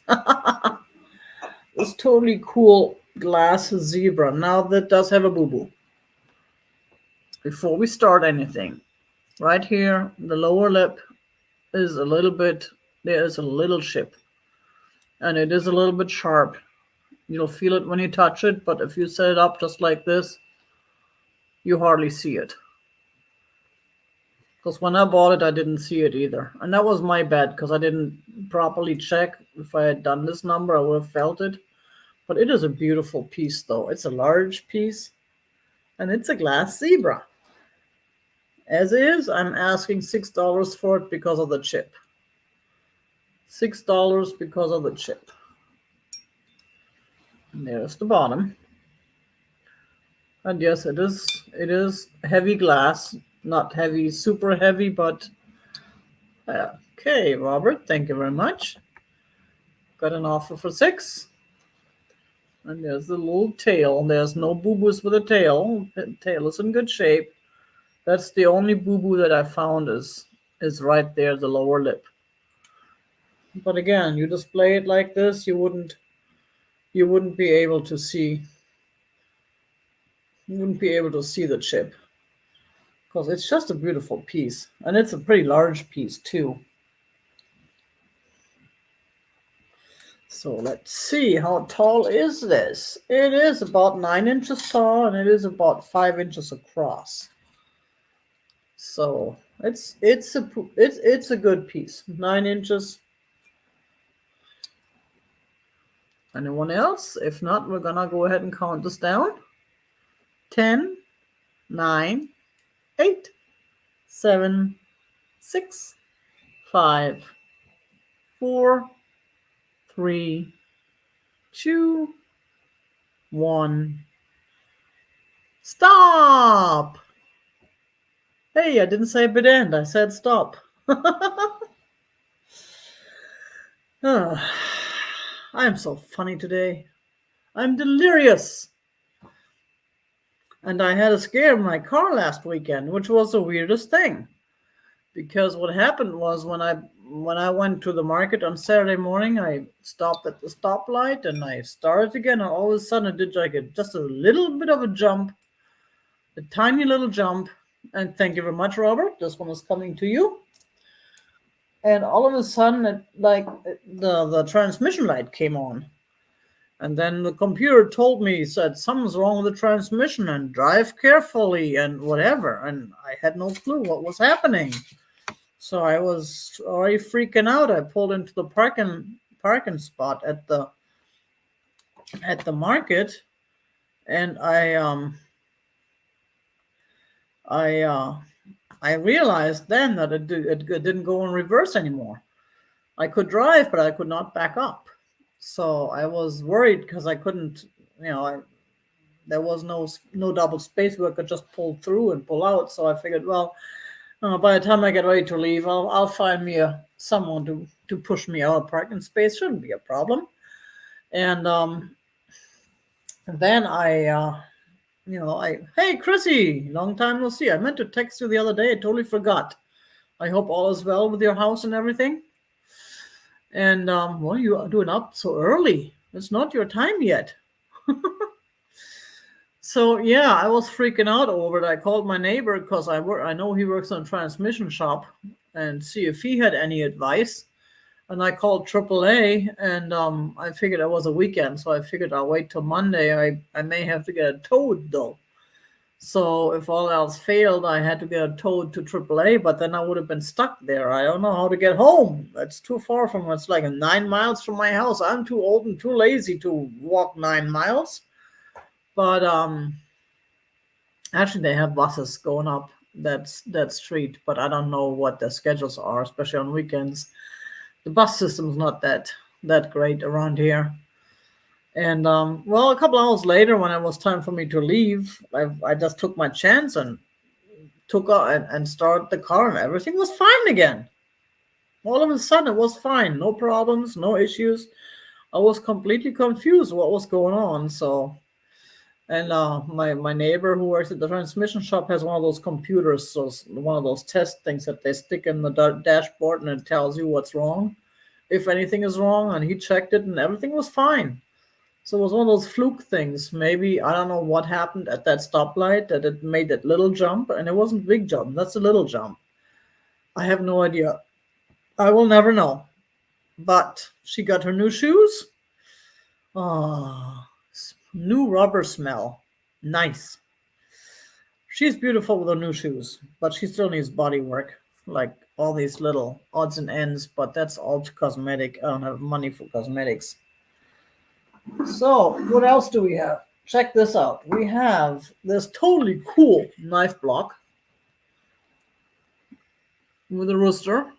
This totally cool glass zebra. Now that does have a boo-boo. Before we start anything, right here, the lower lip is there is a little chip. And it is a little bit sharp. You'll feel it when you touch it, but if you set it up just like this, you hardly see it. Because when I bought it, I didn't see it either. And that was my bad because I didn't properly check. If I had done this number, I would have felt it. But it is a beautiful piece, though. It's a large piece, and it's a glass zebra. As is, I'm asking $6 for it because of the chip. $6 because of the chip. And there's the bottom. And yes, it is heavy glass. Not heavy, super heavy, but okay, Robert, thank you very much. Got an offer for 6. And there's the little tail. There's no boo-boos with the tail. The tail is in good shape. That's the only boo-boo that I found is right there, the lower lip. But again, you display it like this, you wouldn't be able to see the chip because it's just a beautiful piece, and it's a pretty large piece too. So let's see, how tall is this? It is about 9 inches tall, and it is about 5 inches across. So it's a good piece. 9 inches. Anyone else? If not, we're gonna go ahead and count this down. 10, 9, 8, 7, 6, 5, 4, 3, 2, 1. Stop! Hey, I didn't say bid end. I said stop. I am so funny today. I'm delirious. And I had a scare in my car last weekend, which was the weirdest thing. Because what happened was when I went to the market on Saturday morning, I stopped at the stoplight and I started again, and all of a sudden it did like just a little bit of a jump, a tiny little jump. And thank you very much, Robert. This one is coming to you. And all of a sudden, the transmission light came on. And then the computer told me, said, something's wrong with the transmission and drive carefully and whatever. And I had no clue what was happening. So I was already freaking out. I pulled into the parking spot at the market, and I realized then that it didn't go in reverse anymore. I could drive, but I could not back up. So I was worried because I couldn't, there was no double space where I could just pull through and pull out. So I figured, well, by the time I get ready to leave, I'll find me someone to push me out of parking space. Shouldn't be a problem. And then hey, Chrissy, long time no see. I meant to text you the other day. I totally forgot. I hope all is well with your house and everything. And what are you doing up so early? It's not your time yet. So yeah, I was freaking out over it. I called my neighbor because I know he works on a transmission shop, and see if he had any advice. And I called AAA, and I figured it was a weekend, so I figured I'll wait till Monday. I may have to get it towed though. So if all else failed, I had to get it towed to AAA, but then I would have been stuck there. I don't know how to get home. That's too far from. It's like 9 miles from my house. I'm too old and too lazy to walk 9 miles. But actually, they have buses going up that street, but I don't know what the schedules are, especially on weekends. The bus system is not that great around here. And well, a couple hours later, when it was time for me to leave, I just took my chance and took and started the car, and everything was fine again. All of a sudden, it was fine, no problems, no issues. I was completely confused what was going on. So, and my neighbor who works at the transmission shop has one of those computers, so one of those test things that they stick in the dashboard, and it tells you what's wrong, if anything is wrong. And he checked it, and everything was fine. So it was one of those fluke things. Maybe, I don't know what happened at that stoplight that it made that little jump, and it wasn't a big jump. That's a little jump. I have no idea. I will never know. But she got her new shoes. Oh, new rubber smell. Nice. She's beautiful with her new shoes, but she still needs body work, like all these little odds and ends. But that's all cosmetic. I don't have money for cosmetics. So what else do we have? Check this out. We have this totally cool knife block with a rooster.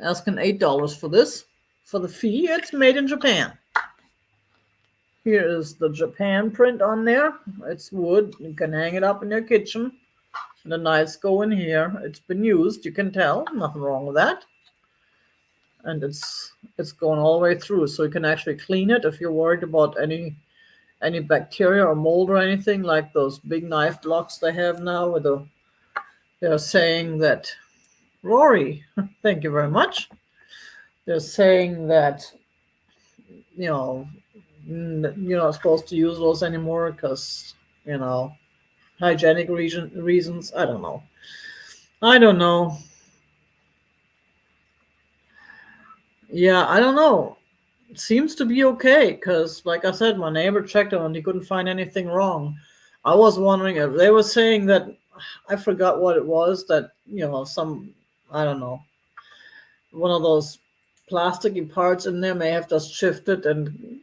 Asking $8 for this. For the fee, it's made in Japan. Here is the Japan print on there. It's wood. You can hang it up in your kitchen. The knives go in here. It's been used. You can tell. Nothing wrong with that. And it's going all the way through, so you can actually clean it if you're worried about any bacteria or mold or anything, like those big knife blocks they have now. They're saying that, Rory, thank you very much. They're saying that you know you're not supposed to use those anymore because hygienic reasons. I don't know. Yeah, I don't know. It seems to be okay because, like I said, my neighbor checked it and he couldn't find anything wrong. I was wondering if they were saying that, I forgot what it was, that some, I don't know, one of those plasticky parts in there may have just shifted and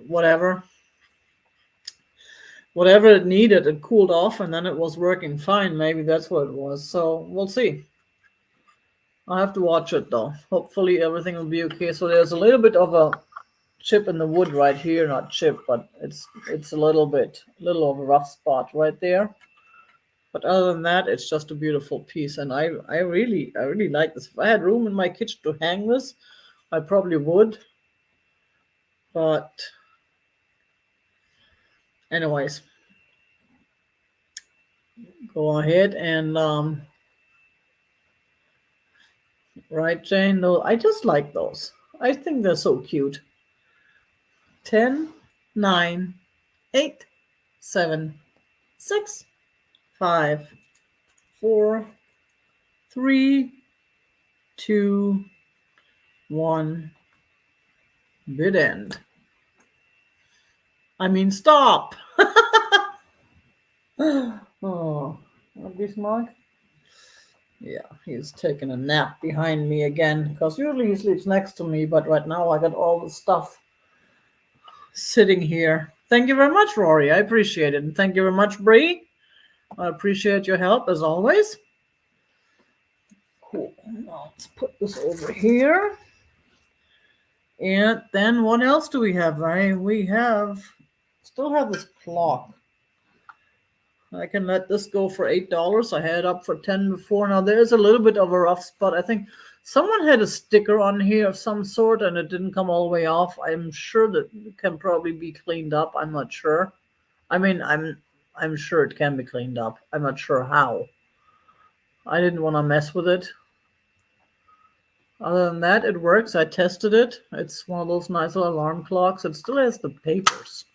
whatever whatever it needed, it cooled off and then it was working fine. Maybe that's what it was. So we'll see. I have to watch it though. Hopefully everything will be okay. So there's a little bit of a chip in the wood right here, not chip, but it's a little of a rough spot right there. But other than that, it's just a beautiful piece, and I really like this. If I had room in my kitchen to hang this, I probably would. But anyways, go ahead and right, Jane. No, I just like those. I think they're so cute. 10, 9, 8, 7, 6, 5, 4, 3, 2, 1. Bid end. I mean, stop. Oh, Bismarck. Yeah, he's taking a nap behind me again because usually he sleeps next to me, but right now I got all the stuff sitting here. Thank you very much, Rory. I appreciate it. And thank you very much, Bree. I appreciate your help as always. Cool. Now let's put this over here. And then what else do we have? We still have this clock. I can let this go for $8. I had it up for 10 before. Now there is a little bit of a rough spot. I think someone had a sticker on here of some sort and it didn't come all the way off. I'm sure that it can probably be cleaned up. I'm not sure. I mean, I'm sure it can be cleaned up. I'm not sure how. I didn't want to mess with it. Other than that, it works. I tested it. It's one of those nice little alarm clocks. It still has the papers.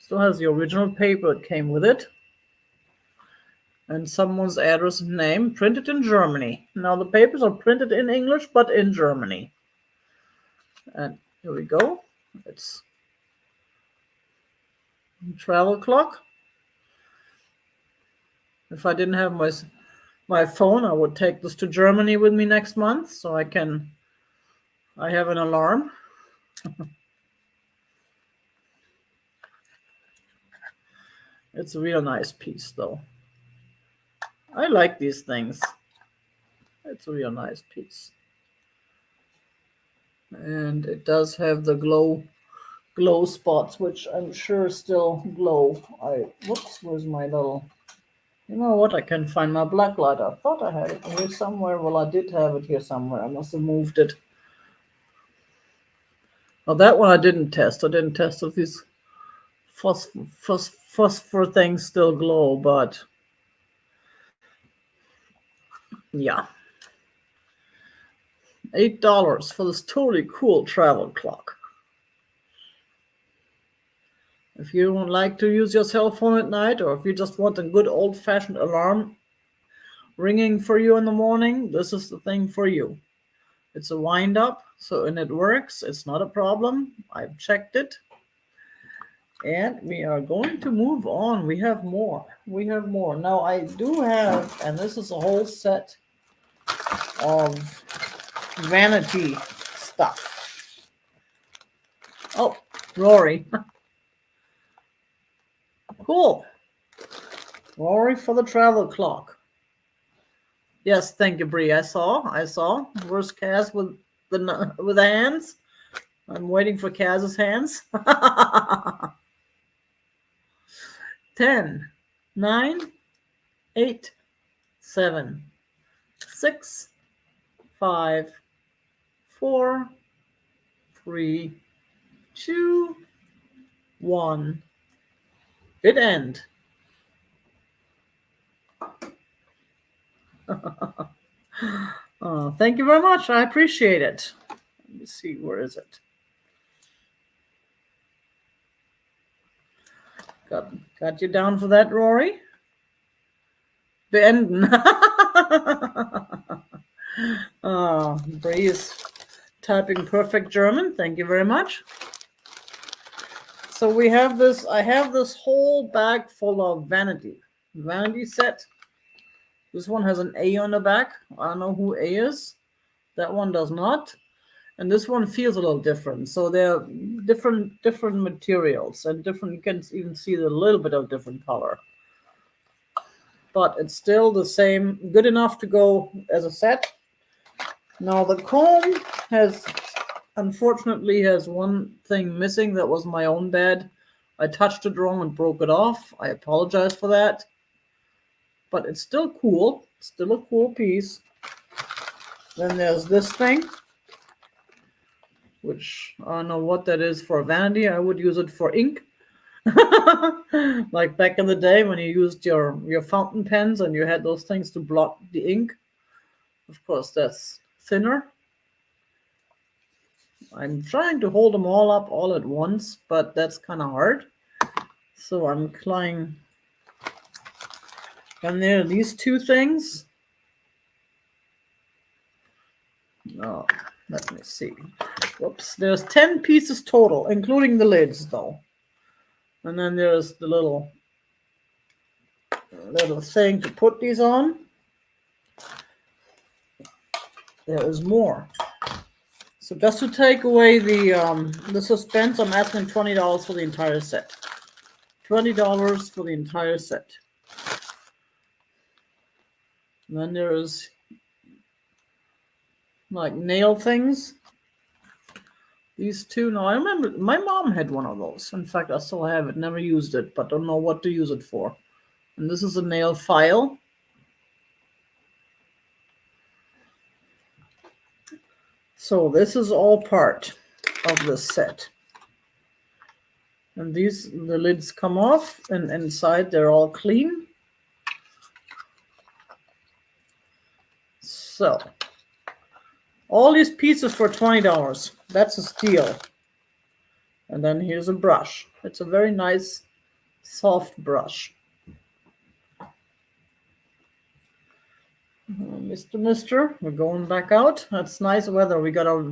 Still has the original paper that came with it. And someone's address and name printed in Germany. Now the papers are printed in English, but in Germany. And here we go. It's a travel clock. If I didn't have my phone, I would take this to Germany with me next month, so I have an alarm. It's a real nice piece, though. I like these things. It's a real nice piece. And it does have the glow spots, which I'm sure still glow. Where's my little... You know what? I can't find my black light. I thought I had it here somewhere. Well, I did have it here somewhere. I must have moved it. Well, that one I didn't test. I didn't test if these phosphor things still glow, but yeah. $8 for this totally cool travel clock. If you don't like to use your cell phone at night, or if you just want a good old-fashioned alarm ringing for you in the morning, this is the thing for you. It's a wind-up, and it works. It's not a problem. I've checked it. And we are going to move on. We have more. We have more. Now I do have, and this is a whole set of vanity stuff. Oh, Rory. Cool. Rory for the travel clock. Yes, thank you, Bree. I saw. Where's Kaz with the hands? I'm waiting for Kaz's hands. 10, 9, 8, 7, 6, 5, 4, 3, 2, 1. Good end. Thank you very much. I appreciate it. Let me see, where is it? Got you down for that, Rory? Beenden. Bree is typing perfect German. Thank you very much. So we have this, I have this whole bag full of vanity set. This one has an A on the back. I don't know who A is. That one does not. And this one feels a little different. So they're different materials and different. You can even see a little bit of different color. But it's still the same, good enough to go as a set. Now the comb unfortunately has one thing missing. That was my own bad. I touched it wrong and broke it off. I apologize for that. But it's still cool. Still a cool piece. Then there's this thing, which I don't know what that is for vanity. I would use it for ink. Like back in the day when you used your fountain pens and you had those things to block the ink. Of course, that's thinner. I'm trying to hold them all up all at once, but that's kind of hard. So I'm trying. And there are these two things. Oh, let me see. Whoops. There's 10 pieces total, including the lids, though. And then there's the little thing to put these on. There is more. So just to take away the suspense, I'm asking $20 for the entire set. $20 for the entire set. And then there's like nail things. These two. Now I remember my mom had one of those. In fact, I still have it. Never used it, but don't know what to use it for. And this is a nail file. So this is all part of this set. And the lids come off, and inside they're all clean. So all these pieces for $20. That's a steal. And then here's a brush. It's a very nice, soft brush. Mister, we're going back out. That's nice weather. We gotta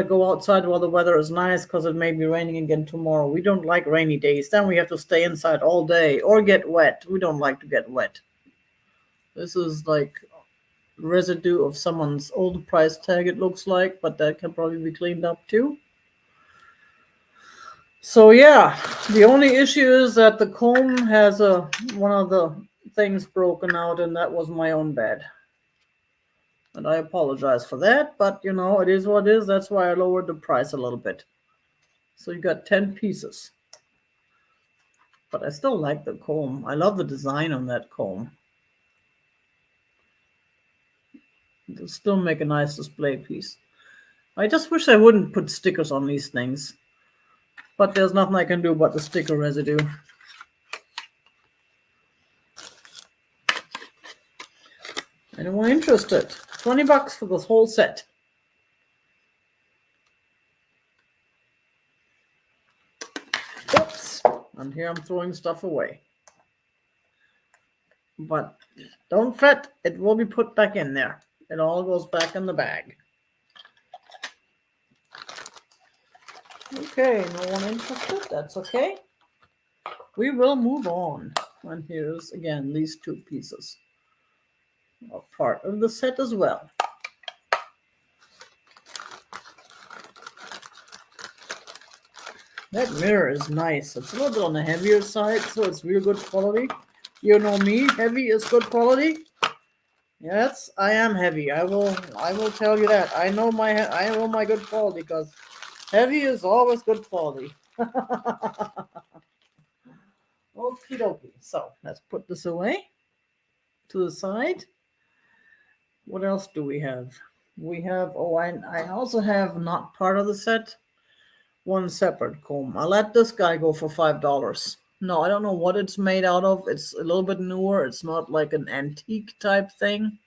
go outside while the weather is nice, because it may be raining again tomorrow. We don't like rainy days. Then we have to stay inside all day or get wet. We don't like to get wet. This is like residue of someone's old price tag, it looks like, but that can probably be cleaned up too. So yeah, the only issue is that the comb has one of the things broken out, and that was my own bad. And I apologize for that, but it is what it is. That's why I lowered the price a little bit. So you got 10 pieces. But I still like the comb. I love the design on that comb. It'll still make a nice display piece. I just wish I wouldn't put stickers on these things. But there's nothing I can do about the sticker residue. Anyone interested? $20 for this whole set. Oops. And here I'm throwing stuff away. But don't fret, it will be put back in there. It all goes back in the bag. Okay, no one interested. That's okay. We will move on. And here's again these two pieces are part of the set as well. That mirror is nice. It's a little bit on the heavier side, so it's real good quality. You know me, heavy is good quality. Yes, I am heavy. I will tell you that. I know my good quality because heavy is always good quality. Okie dokie. So let's put this away to the side. What else do we have? We have, oh, I also have not part of the set, one separate comb. I let this guy go for $5. No, I don't know what it's made out of. It's a little bit newer. It's not like an antique type thing,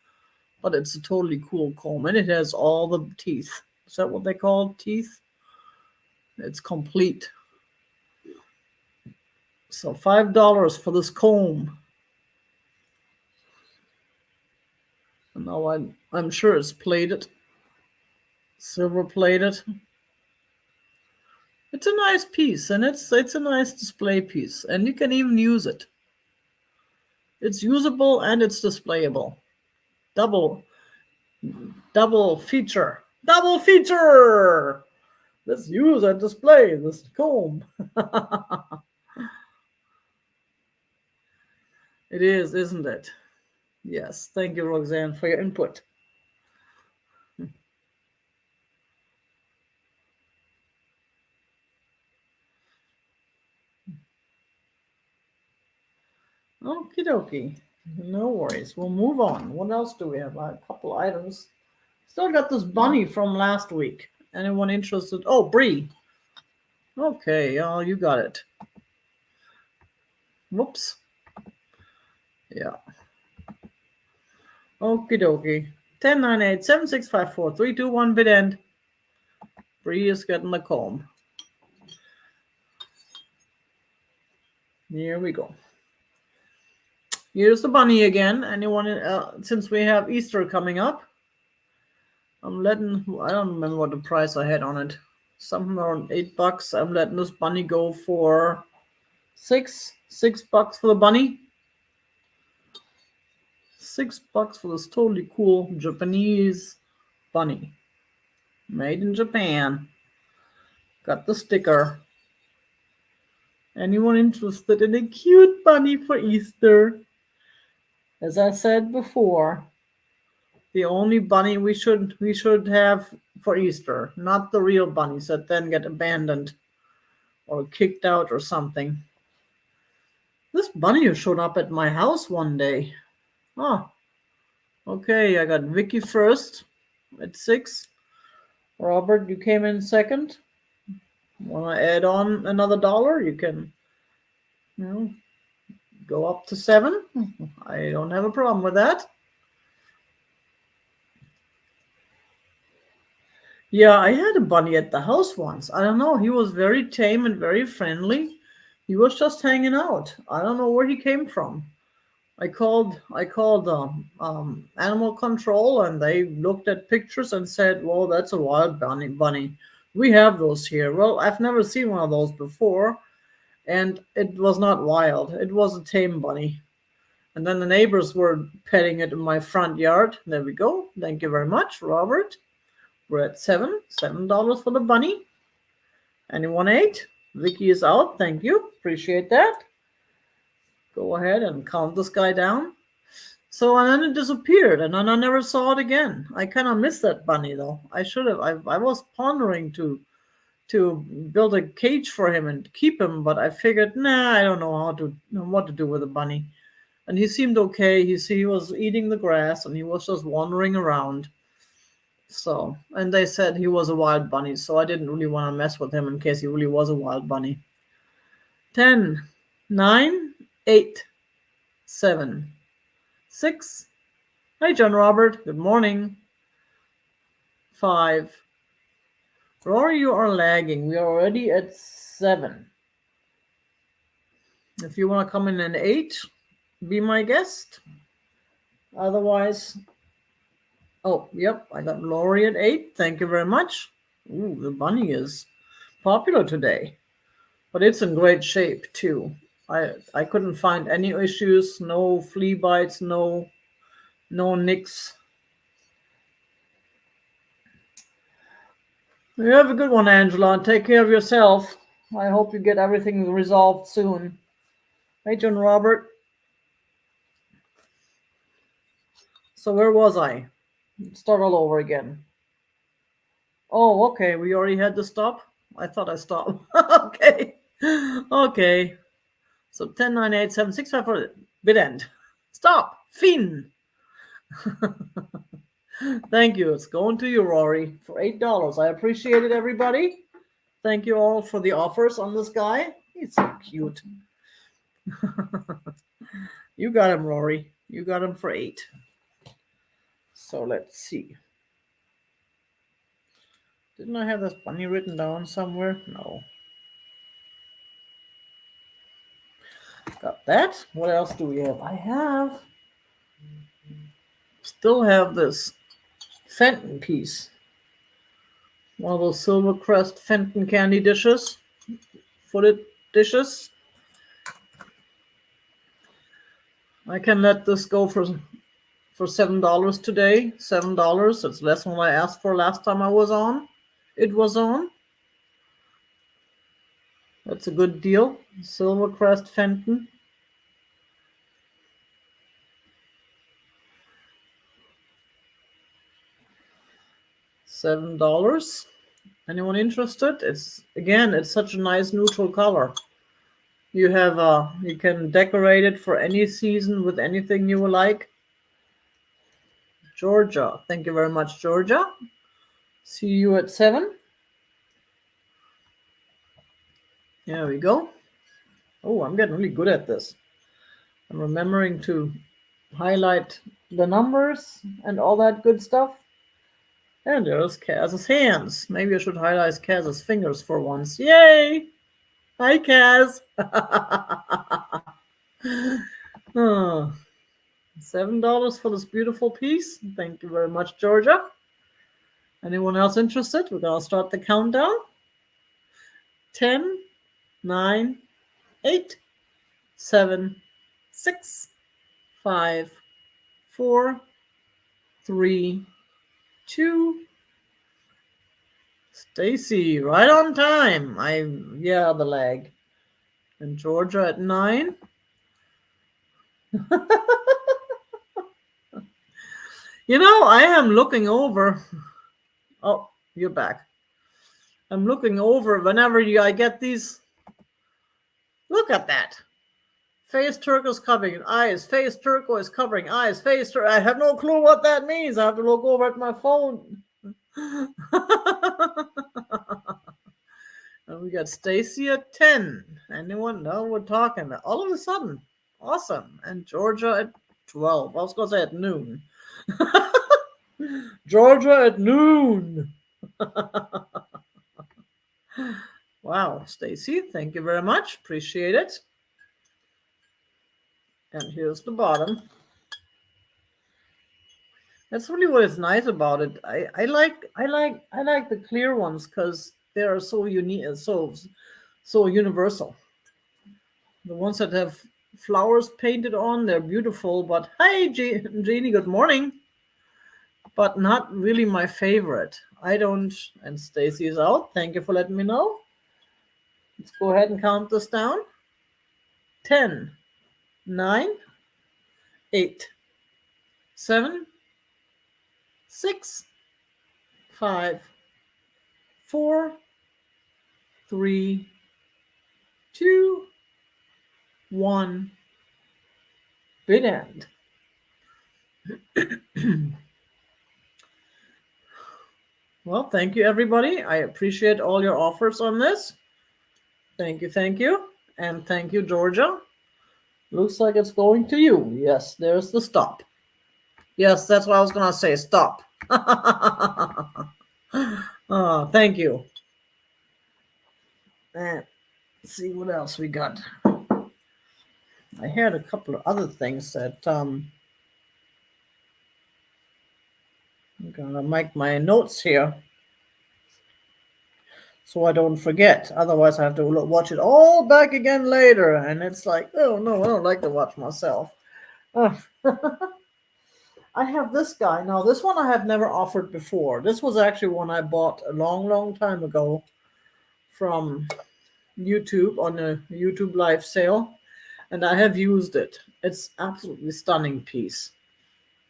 but it's a totally cool comb. And it has all the teeth. Is that what they call teeth? It's complete. So $5 for this comb. And now I'm sure it's plated, silver plated. It's a nice piece, and it's a nice display piece, and you can even use it. It's usable and it's displayable. Double double feature. Double feature. Let's use and display this comb. It is, isn't it? Yes. Thank you, Roxanne, for your input. Okie dokie. No worries. We'll move on. What else do we have? A couple items. Still got this bunny from last week. Anyone interested? Oh, Bree. Okay, oh, you got it. Whoops. Yeah. Okie dokie. 1098-7654-321 bid end. Bree is getting the comb. Here we go. Here's the bunny again. Anyone, since we have Easter coming up, I don't remember what the price I had on it. Something around $8. I'm letting this bunny go for $6 for the bunny. $6 for this totally cool Japanese bunny. Made in Japan. Got the sticker. Anyone interested in a cute bunny for Easter? As I said before, the only bunny we should have for Easter, not the real bunnies that then get abandoned or kicked out or something. This bunny showed up at my house one day. Oh, okay. I got Vicky first at 6. Robert, you came in second. Want to add on another dollar? You can, go up to 7. I don't have a problem with that. Yeah, I had a bunny at the house once. I don't know. He was very tame and very friendly. He was just hanging out. I don't know where he came from. I called animal control, and they looked at pictures and said, "Well, that's a wild bunny. Bunny, we have those here." Well, I've never seen one of those before, and it was not wild. It was a tame bunny. And then the neighbors were petting it in my front yard. There we go. Thank you very much, Robert. We're at $7 for the bunny. Anyone 8? Vicky is out. Thank you. Appreciate that. Go ahead and count this guy down. So and then it disappeared, and then I never saw it again. I kind of missed that bunny though. I should have. I was pondering to build a cage for him and keep him, but I figured, nah, I don't know what to do with a bunny. And he seemed okay. He was eating the grass and he was just wandering around. So, and they said he was a wild bunny, so I didn't really want to mess with him in case he really was a wild bunny. 10, 9, 8, 7, 6. Hi, John Robert. Good morning. 5. Rory, you are lagging. We are already at 7. If you want to come in at 8, be my guest. Otherwise, oh, yep, I got Lori at 8. Thank you very much. Ooh, the bunny is popular today, but it's in great shape too. I couldn't find any issues, no flea bites, no nicks. You have a good one, Angela, and take care of yourself. I hope you get everything resolved soon. Hey, John Robert. So where was I? Start all over again. Oh, okay. We already had to stop. I thought I stopped. Okay. Okay. So 10, 9, 8, 7, 6, 5, 4. Bid end. Stop. Fin. Thank you. It's going to you, Rory, for $8. I appreciate it, everybody. Thank you all for the offers on this guy. He's so cute. You got him, Rory. You got him for 8. So let's see. Didn't I have this bunny written down somewhere? No. Got that. What else do we have? I still have this Fenton piece. One of those Silvercrest Fenton candy dishes. Footed dishes. I can let this go for $7 today. $7. It's less than what I asked for last time I was on. It was on. That's a good deal. Silvercrest Fenton. $7. Anyone interested? It's such a nice neutral color. You can decorate it for any season with anything you like. Georgia. Thank you very much, Georgia. See you at 7. There we go. Oh, I'm getting really good at this. I'm remembering to highlight the numbers and all that good stuff. And there's Kaz's hands. Maybe I should highlight Kaz's fingers for once. Yay! Hi, Kaz. Oh, $7 for this beautiful piece. Thank you very much, Georgia. Anyone else interested? We're going to start the countdown. 10, 9, 8, 7, 6, 5, 4, 3, 2. Stacy, right on time. The lag. And Georgia at 9. I am looking over. Oh, you're back. I'm looking over whenever I get these. Look at that. Face turquoise covering eyes. Face turquoise covering eyes. Face turquoise. I have no clue what that means. I have to look over at my phone. And we got Stacy at 10. Anyone know we're talking? All of a sudden. Awesome. And Georgia at 12. I was going to say at noon. Georgia at noon. Wow, Stacy, thank you very much. Appreciate it. And here's the bottom. That's really what is nice about it. I like the clear ones because they are so unique, so universal. The ones that have flowers painted on, they're beautiful. But hi, Jeannie, good morning. But not really my favorite. I don't. And Stacy is out. Thank you for letting me know. Let's go ahead and count this down. 10, 9, 8, 7, 6, 5, 4, 3, 2, 1. Bid end. Well, thank you, everybody. I appreciate all your offers on this. Thank you. And thank you, Georgia. Looks like it's going to you. Yes, there's the stop. Yes, that's what I was going to say. Stop. Oh, thank you. And let's see what else we got. I had a couple of other things that I'm going to make my notes here. so I don't forget. Otherwise, I have to watch it all back again later, and it's like, oh no, I don't like to watch myself. Ugh. I have this guy now. This one I have never offered before. This was actually one I bought a long, long time ago from YouTube on a YouTube live sale, and I have used it. It's absolutely stunning piece.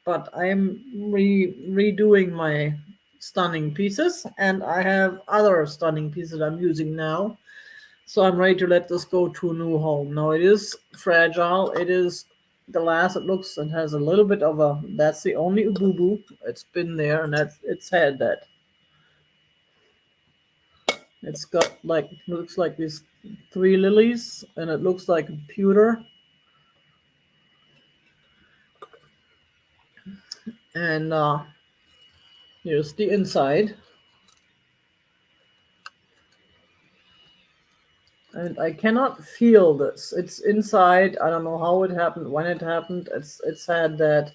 But I'm redoing my stunning pieces, and I have other stunning pieces I'm using now. So I'm ready to let this go to a new home. Now it is fragile. It is the last. It looks and has a little bit of a. That's the only boo boo. It's been there, and that's it's had that. It's got like looks like these three lilies, and it looks like a pewter. And here's the inside. And I cannot feel this. It's inside. I don't know how it happened, when it happened. It's had that,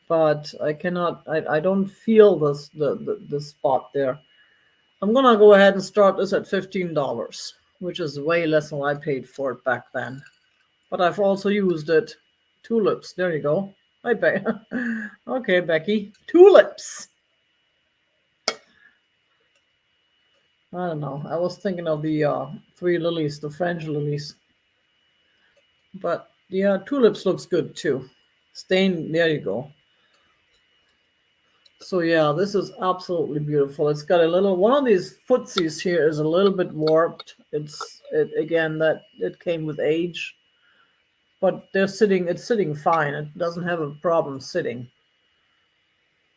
but I cannot. I don't feel the spot there. I'm gonna go ahead and start this at $15, which is way less than what I paid for it back then. But I've also used it. Tulips. There you go. Hi, okay, Becky. Tulips. I don't know. I was thinking of the three lilies, the French lilies. But yeah, tulips looks good too. Stain, there you go. So yeah, this is absolutely beautiful. It's got a little one of these footsies here is a little bit warped. Again that it came with age, but it's sitting fine. It doesn't have a problem sitting.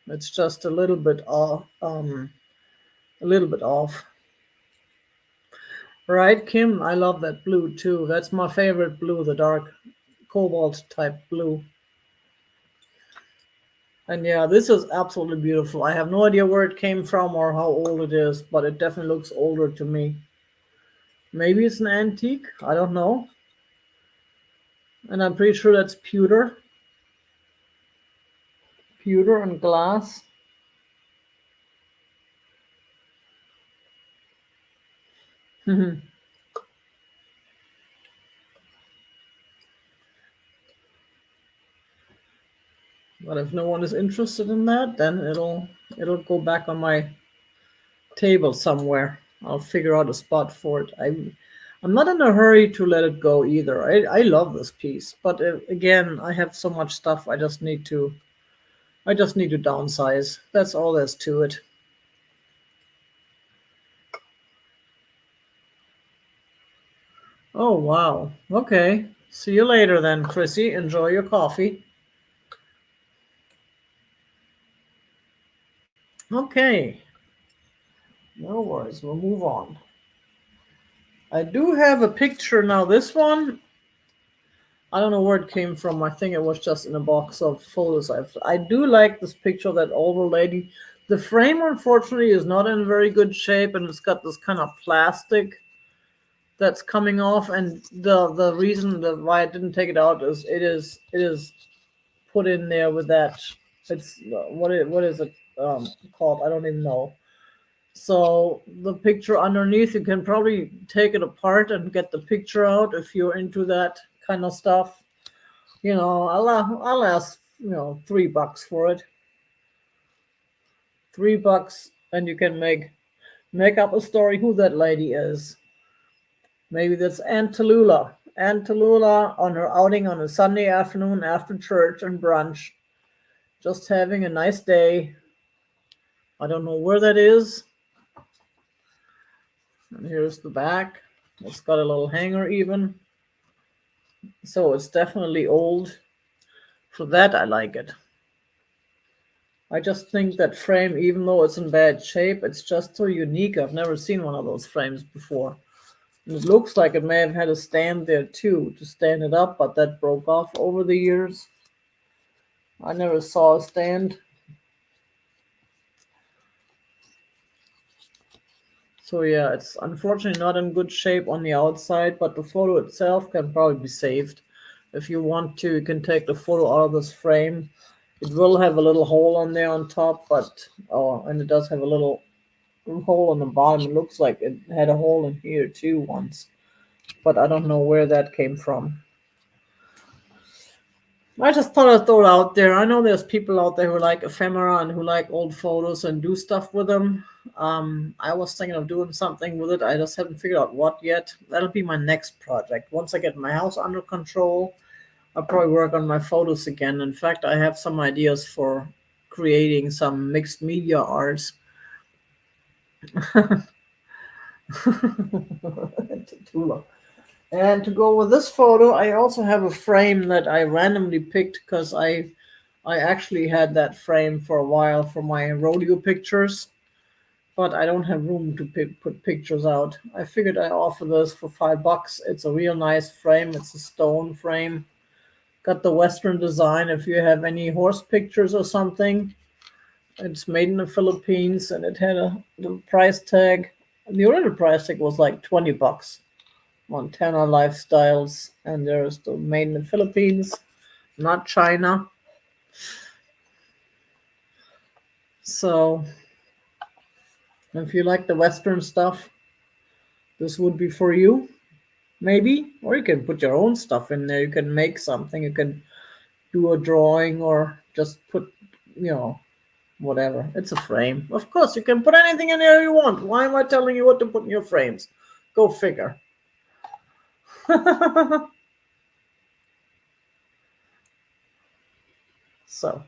It's just a little bit off, a little bit off. Right, Kim? I love that blue too. That's my favorite blue, the dark cobalt type blue. And yeah, this is absolutely beautiful. I have no idea where it came from or how old it is, but it definitely looks older to me. Maybe it's an antique. I don't know. And I'm pretty sure that's pewter. Pewter and glass. But if no one is interested in that, then it'll go back on my table somewhere. I'll figure out a spot for it. I'm not in a hurry to let it go either. I love this piece, but again, I have so much stuff. I just need to downsize. That's all there's to it. Oh wow. Okay. See you later then, Chrissy. Enjoy your coffee. Okay. No worries. We'll move on. I do have a picture now. This one, I don't know where it came from. I think it was just in a box of photos. I do like this picture of that older lady. The frame, unfortunately, is not in very good shape, and it's got this kind of plastic that's coming off. And the reason that why I didn't take it out is it is put in there with that. It's what is it called? I don't even know. So the picture underneath, you can probably take it apart and get the picture out if you're into that kind of stuff. I'll ask $3 for it. $3, and you can make up a story who that lady is. Maybe that's Aunt Tallulah. Aunt Tallulah on her outing on a Sunday afternoon after church and brunch, just having a nice day. I don't know where that is. And here's the back. It's got a little hanger even. So it's definitely old. For that, I like it. I just think that frame, even though it's in bad shape, it's just so unique. I've never seen one of those frames before. And it looks like it may have had a stand there too to stand it up, but that broke off over the years. I never saw a stand. So yeah, it's unfortunately not in good shape on the outside, but the photo itself can probably be saved. If you want to, you can take the photo out of this frame. It will have a little hole on there on top, but and it does have a little hole on the bottom. It looks like it had a hole in here too once, but I don't know where that came from. I just thought I'd throw it out there. I know there's people out there who like ephemera and who like old photos and do stuff with them. I was thinking of doing something with it. I just haven't figured out what yet. That'll be my next project. Once I get my house under control, I'll probably work on my photos again. In fact, I have some ideas for creating some mixed media arts. Tula. And to go with this photo, I also have a frame that I randomly picked because I actually had that frame for a while for my rodeo pictures, but I don't have room to put pictures out. I figured I offer this for $5. It's a real nice frame. It's a stone frame. Got the Western design. If you have any horse pictures or something, it's made in the Philippines, and it had the price tag. The original price tag was like $20. Montana Lifestyles, and there's the made in the Philippines, not China. So if you like the Western stuff, this would be for you, maybe. Or you can put your own stuff in there. You can make something. You can do a drawing or just put, you know, whatever. It's a frame. Of course, you can put anything in there you want. Why am I telling you what to put in your frames? Go figure. So,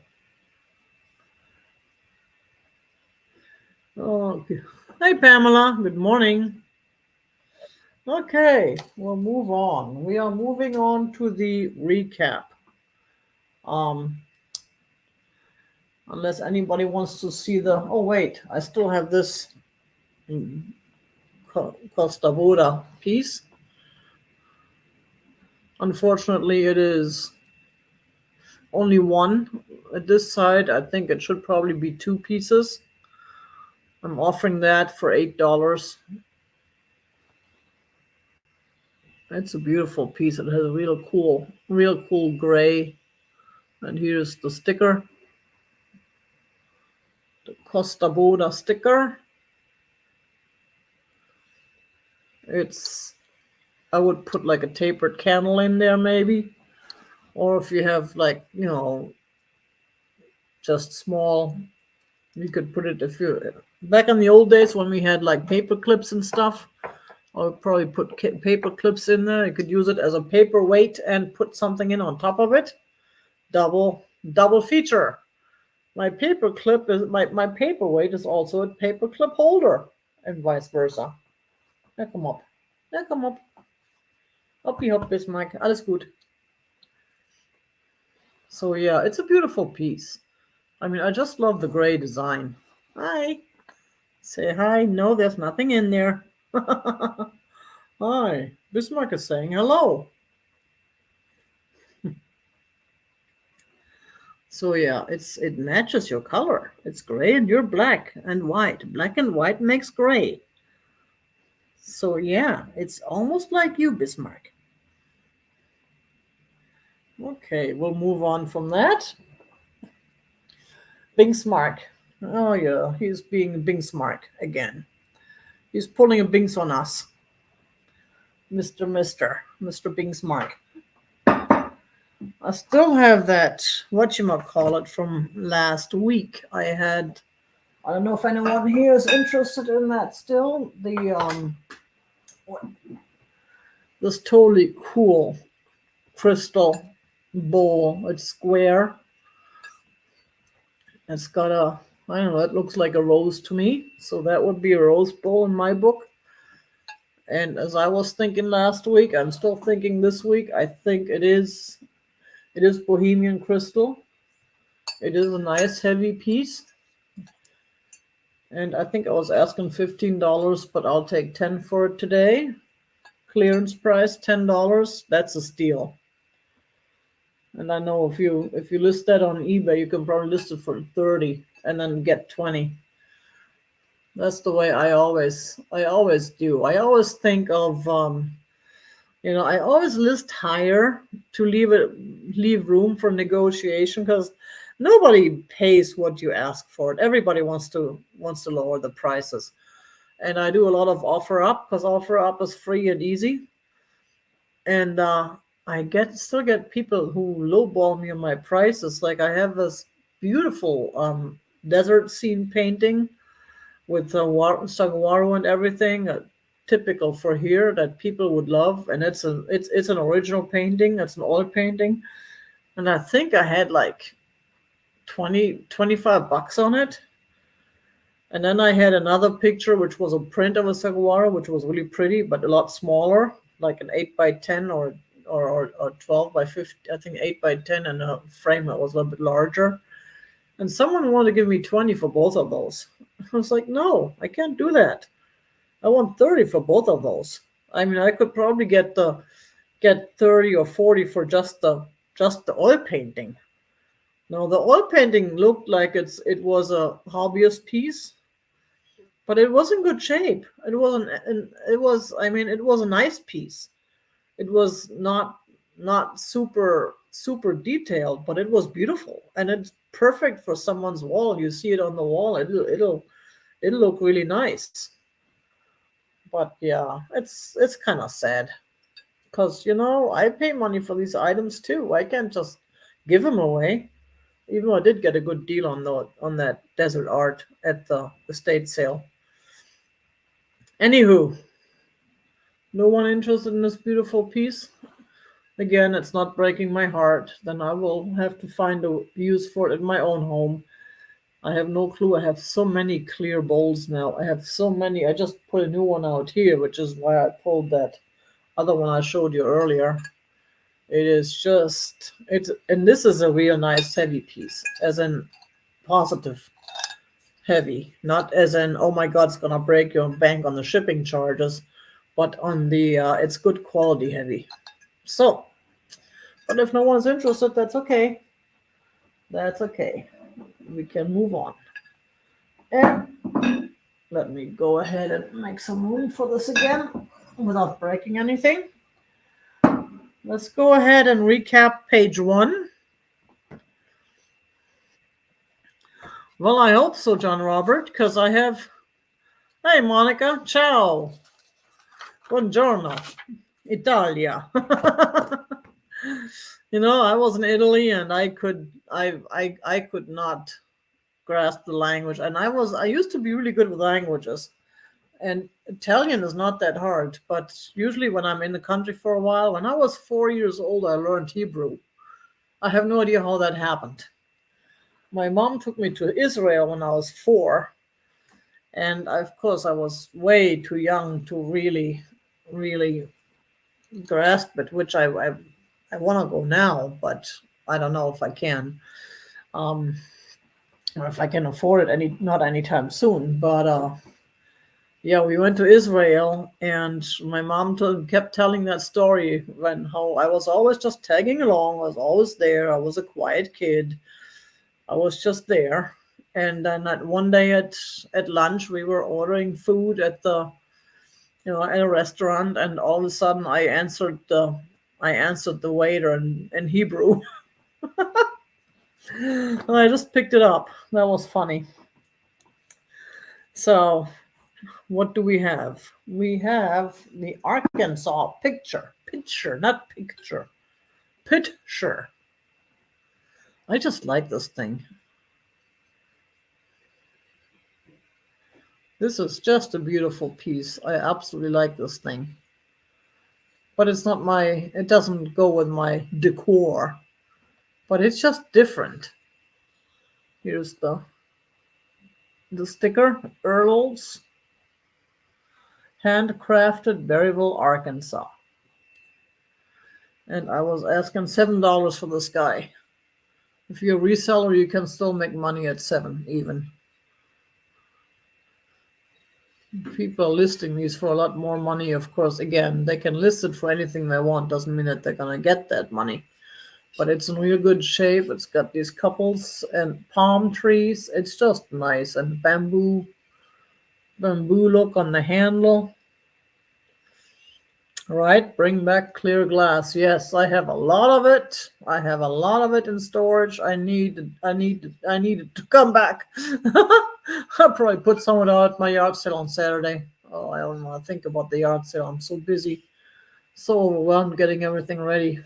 okay. Hey, Pamela. Good morning. Okay, we'll move on. We are moving on to the recap. Um, unless anybody wants to see the. Oh wait, I still have this Costa Buda piece. Unfortunately, it is only one at this side. I think it should probably be two pieces. I'm offering that for $8. It's a beautiful piece. It has a real cool gray. And here's the sticker, the Costa Buda sticker. It's, I would put like a tapered candle in there maybe. Or if you have like, just small, you could put it if you, back in the old days when we had like paper clips and stuff, I would probably put paper clips in there. You could use it as a paperweight and put something in on top of it. Double feature. My paper clip is my paperweight is also a paper clip holder, and vice versa. Ja, komm op. Ja, komm op. Hoppy hop, Bismarck. Alles gut. So yeah, it's a beautiful piece. I mean, I just love the gray design. Hi. Say hi. No, there's nothing in there. Hi. Bismarck is saying hello. So yeah, it matches your color. It's gray and you're black and white. Black and white makes gray. So yeah, it's almost like you, Bismarck. Okay, we'll move on from that. Bingsmark. Oh yeah, he's being Bingsmark again. He's pulling a Binks on us. Mr. Bingsmark. I still have that whatchamacallit from last week. I don't know if anyone here is interested in that still. This totally cool crystal bowl. It's square. It's got I don't know, it looks like a rose to me. So that would be a rose bowl in my book. And as I was thinking last week, I'm still thinking this week, I think it is Bohemian crystal. It is a nice heavy piece. And I think I was asking $15, but I'll take 10 for it today. Clearance price $10. That's a steal. And I know if you list that on eBay, you can probably list it for 30 and then get 20. That's the way I always do. I always think of I always list higher to leave room for negotiation, because nobody pays what you ask for it. Everybody wants to lower the prices. and I do a lot of offer up because offer up is free and easy. And I still get people who lowball me on my prices. Like I have this beautiful desert scene painting with saguaro and everything, typical for here that people would love. And it's an original painting. It's an oil painting, and I think I had like 25 bucks on it. And then I had another picture, which was a print of a saguaro, which was really pretty, but a lot smaller, like an 8 by 10 or 12 by 50, I think 8 by 10, and a frame that was a little bit larger. And someone wanted to give me 20 for both of those. I was like, no, I can't do that. I want 30 for both of those. I mean, I could probably get 30 or 40 for just the oil painting. Now, the oil painting looked like it was a hobbyist piece, but it was in good shape. It wasn't. It was. I mean, it was a nice piece. It was not super detailed, but it was beautiful, and it's perfect for someone's wall. You see it on the wall. It'll look really nice. But yeah, it's kind of sad because I pay money for these items too. I can't just give them away. Even though I did get a good deal on that desert art at the estate sale. Anywho, no one interested in this beautiful piece. Again, it's not breaking my heart. Then I will have to find a use for it in my own home. I have no clue. I have so many clear bowls now. I have so many. I just put a new one out here, which is why I pulled that other one I showed you earlier. It is just and this is a real nice heavy piece, as in positive heavy, not as in oh my god, it's gonna break your bank on the shipping charges, but on the it's good quality heavy. So, but if no one's interested, that's okay. That's okay. We can move on. And let me go ahead and make some room for this again without breaking anything. Let's go ahead and recap page 1. Well, I hope so, John Robert, because I have. Hey, Monica. Ciao. Buongiorno. Italia. I was in Italy, and I could not grasp the language, and I used to be really good with languages, and Italian is not that hard, but usually when I'm in the country for a while, when I was 4 years old, I learned Hebrew. I have no idea how that happened. My mom took me to Israel when I was 4, and of course I was way too young to really grasp it, which I want to go now, but I don't know if I can, or if I can afford it not anytime soon. But yeah, we went to Israel, and my mom kept telling that story when how I was always just tagging along. I was always there. I was a quiet kid. I was just there. And then one day at lunch, we were ordering food at at a restaurant, and all of a sudden, I answered the waiter in Hebrew. And I just picked it up. That was funny. So, what do we have? We have the Arkansas picture, not picture, picture. I just like this thing. This is just a beautiful piece. I absolutely like this thing. But it doesn't go with my decor. But it's just different. Here's the sticker, Earl's Handcrafted, Berryville, Arkansas. And I was asking $7 for this guy. If you're a reseller, you can still make money at 7 even. People are listing these for a lot more money. Of course, again, they can list it for anything they want. Doesn't mean that they're gonna get that money. But it's in real good shape. It's got these couples and palm trees. It's just nice, and bamboo look on the handle. All right, bring back clear glass. Yes, I have a lot of it. I have a lot of it in storage. I need it to come back. I'll probably put some of it out at my yard sale on Saturday. Oh, I don't want to think about the yard sale. I'm so busy, so overwhelmed getting everything ready.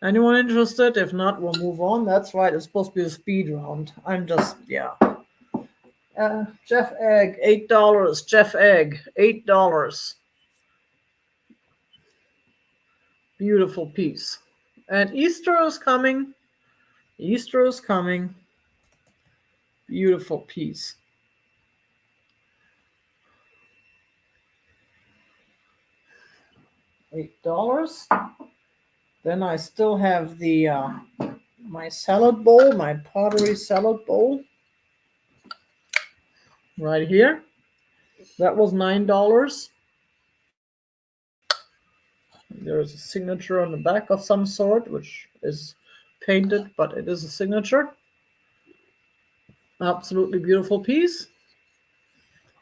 Anyone interested? If not, we'll move on. That's right. It's supposed to be a speed round. I'm just, yeah. Jeff Egg, $8. Jeff Egg, $8. Beautiful piece. And Easter is coming. Easter is coming. Beautiful piece. $8. Then I still have the my salad bowl, my pottery salad bowl, right here. That was $9. There's a signature on the back of some sort, which is painted, but it is a signature. Absolutely beautiful piece.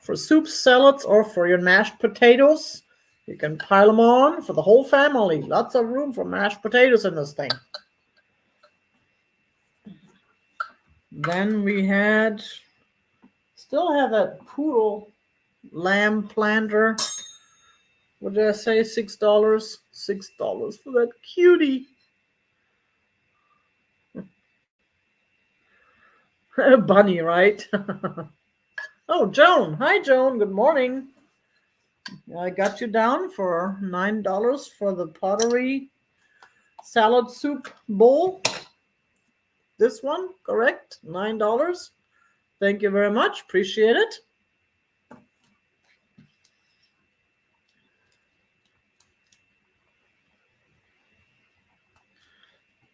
For soups, salads, or for your mashed potatoes, you can pile them on for the whole family. Lots of room for mashed potatoes in this thing. Then we still have that poodle lamb planter. What did I say? $6? $6 for that cutie. Bunny, right? Oh, Joan. Hi, Joan. Good morning. I got you down for $9 for the pottery salad soup bowl. This one, correct? $9. Thank you very much. Appreciate it.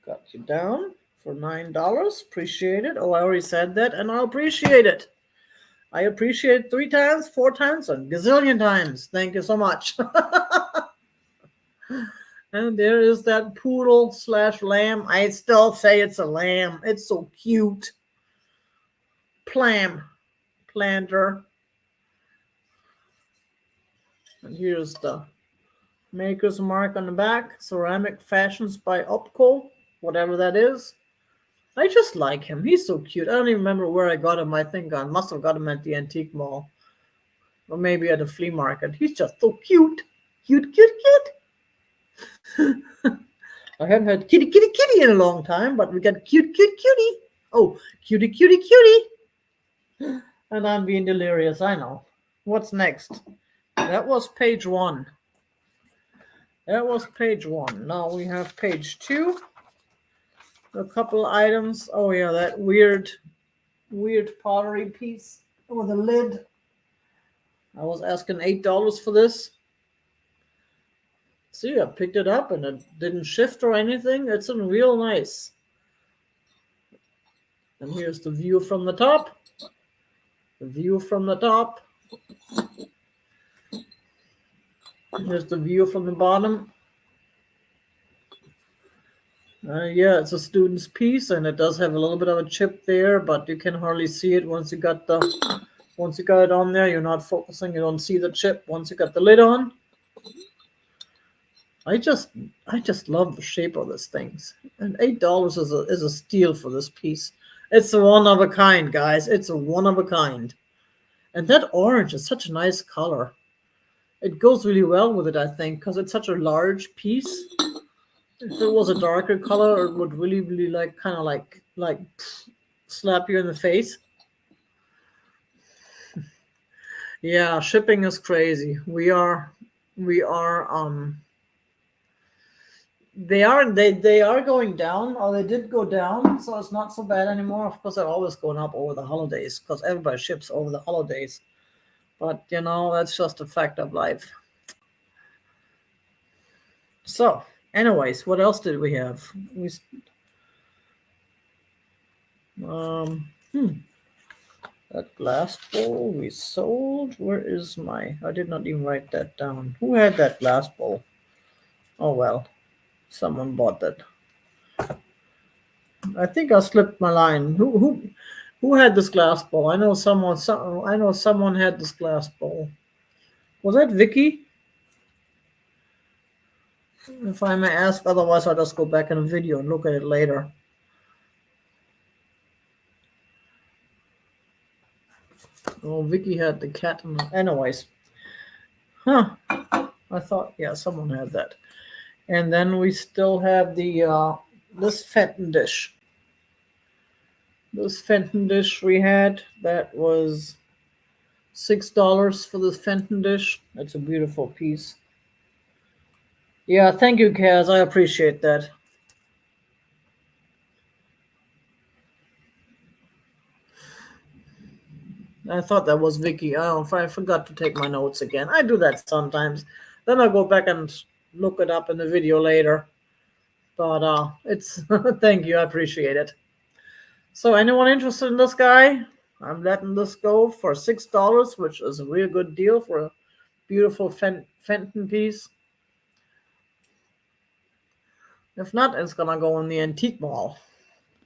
Got you down for $9. Appreciate it. Oh, I already said that, and I'll appreciate it. I appreciate it 3 times, 4 times, a gazillion times. Thank you so much. And there is that poodle / lamb. I still say it's a lamb. It's so cute. Planter. And here's the maker's mark on the back. Ceramic Fashions by Opco, whatever that is. I just like him. He's so cute. I don't even remember where I got him. I think I must have got him at the antique mall. Or maybe at a flea market. He's just so cute. Cute. I haven't had kitty in a long time, but we got cutie. Oh, cutie. And I'm being delirious, I know. What's next? That was page 1. Now we have page 2. A couple items. Oh yeah, that weird pottery piece with a lid. I was asking $8 for this. See, I picked it up and it didn't shift or anything. It's real nice. And here's the view from the top. Here's the view from the bottom. Yeah, it's a student's piece, and it does have a little bit of a chip there, but you can hardly see it once you got it on there. You're not focusing. You don't see the chip once you got the lid on. I just love the shape of this thing, and $8 is a steal for this piece. It's a one of a kind, guys. It's a one of a kind, and that orange is such a nice color. It goes really well with it, I think, because it's such a large piece. If it was a darker color, it would really kind of like slap you in the face. Yeah, shipping is crazy. They are going down, or they did go down, so it's not so bad anymore. Of course, they're always going up over the holidays because everybody ships over the holidays. But that's just a fact of life. So, anyways, what else did we have? That glass bowl we sold. Where is I did not even write that down. Who had that glass bowl? Oh well, someone bought that. I think I slipped my line. Who had this glass bowl? I know someone had this glass bowl. Was that Vicky? If I may ask, otherwise I'll just go back in the video and look at it later. Oh, Vicky had the cat. Anyways, huh? I thought, yeah, someone had that. And then we still have the this Fenton dish. This Fenton dish we had that was $6 for this Fenton dish. That's a beautiful piece. Yeah, thank you, Kaz. I appreciate that. I thought that was Vicky. Oh, I forgot to take my notes again. I do that sometimes. Then I go back and look it up in the video later. But it's thank you. I appreciate it. So, anyone interested in this guy? I'm letting this go for $6, which is a real good deal for a beautiful Fenton piece. If not, it's gonna go in the antique mall.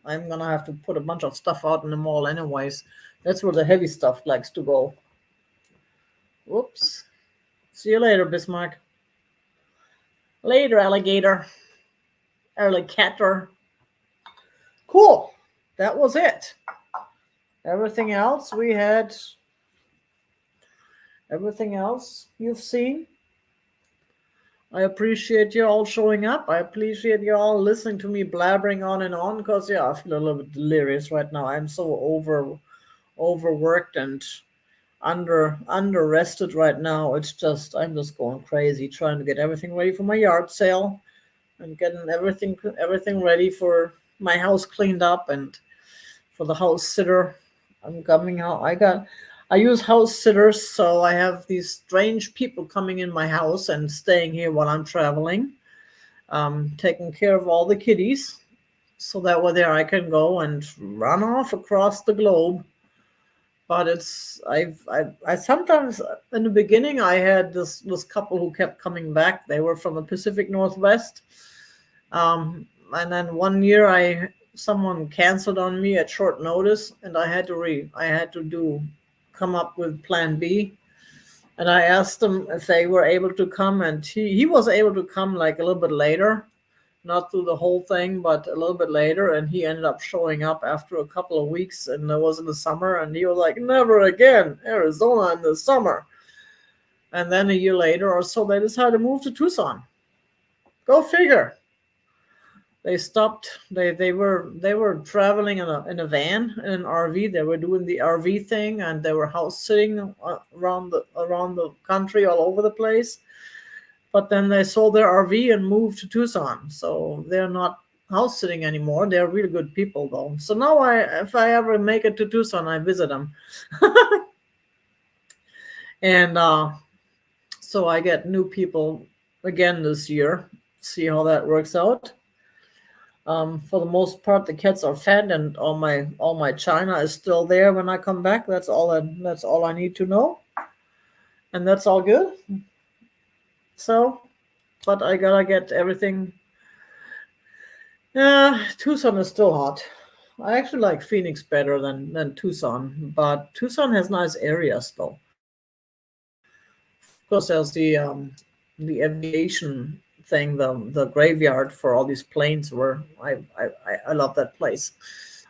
I'm gonna have to put a bunch of stuff out in the mall anyways. That's where the heavy stuff likes to go. Whoops. See you later, Bismarck. Later, alligator. Alligator. Cool. That was it. Everything else we had. Everything else you've seen. I appreciate you all showing up. I appreciate you all listening to me blabbering on and on because, yeah, I feel a little bit delirious right now. I'm so overworked and under rested right now. It's just I'm just going crazy trying to get everything ready for my yard sale and getting everything ready for my house cleaned up and for the house sitter. I'm coming out. I use house sitters, so I have these strange people coming in my house and staying here while I'm traveling, taking care of all the kitties, so that way there I can go and run off across the globe. But it's I sometimes in the beginning I had this couple who kept coming back. They were from the Pacific Northwest, and then one year I someone canceled on me at short notice, and I had to do come up with Plan B. And I asked them if they were able to come, and he was able to come like a little bit later, not through the whole thing, but a little bit later. And he ended up showing up after a couple of weeks, and it was in the summer. And he was like, "Never again, Arizona in the summer." And then a year later or so, they decided to move to Tucson. Go figure. They stopped. They were traveling in a van in an RV. They were doing the RV thing, and they were house sitting around the country, all over the place. But then they sold their RV and moved to Tucson. So they're not house sitting anymore. They're really good people, though. So now if I ever make it to Tucson, I visit them, and so I get new people again this year. See how that works out. For the most part, the cats are fed, and all my china is still there when I come back. That's all I need to know, and that's all good. So, but I gotta get everything. Tucson is still hot. I actually like Phoenix better than Tucson, but Tucson has nice areas though. Of course, there's the aviation thing, the graveyard for all these planes. Where I love that place.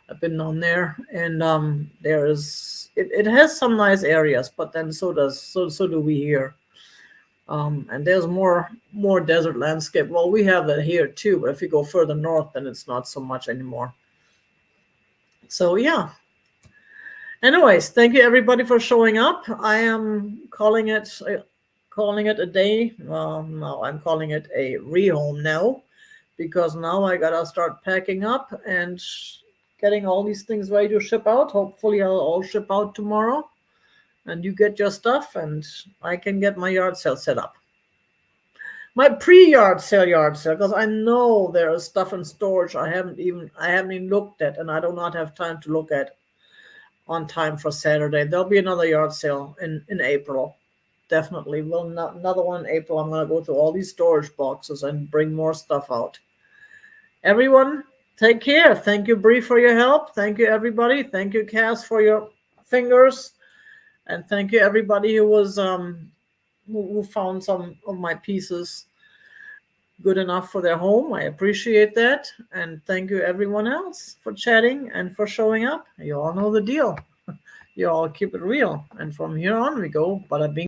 I've been on there, and it has some nice areas, but then so do we here. And there's more desert landscape. Well, we have that here too, but if you go further north, then it's not so much anymore. So yeah. Anyways, thank you everybody for showing up. I am calling it a day. Well, no, I'm calling it a rehome now, because now I gotta start packing up and getting all these things ready to ship out. Hopefully, I'll all ship out tomorrow, and you get your stuff, and I can get my yard sale set up. My pre-yard sale, because I know there is stuff in storage I haven't even looked at, and I do not have time to look at on time for Saturday. There'll be another yard sale in April. Definitely. Well, not another one in April. I'm gonna go through all these storage boxes and bring more stuff out. Everyone, take care. Thank you, Bree, for your help. Thank you, everybody. Thank you, Cass, for your fingers, and thank you, everybody who found some of my pieces good enough for their home. I appreciate that, and thank you, everyone else, for chatting and for showing up. You all know the deal. You all keep it real. And from here on, we go bada bing.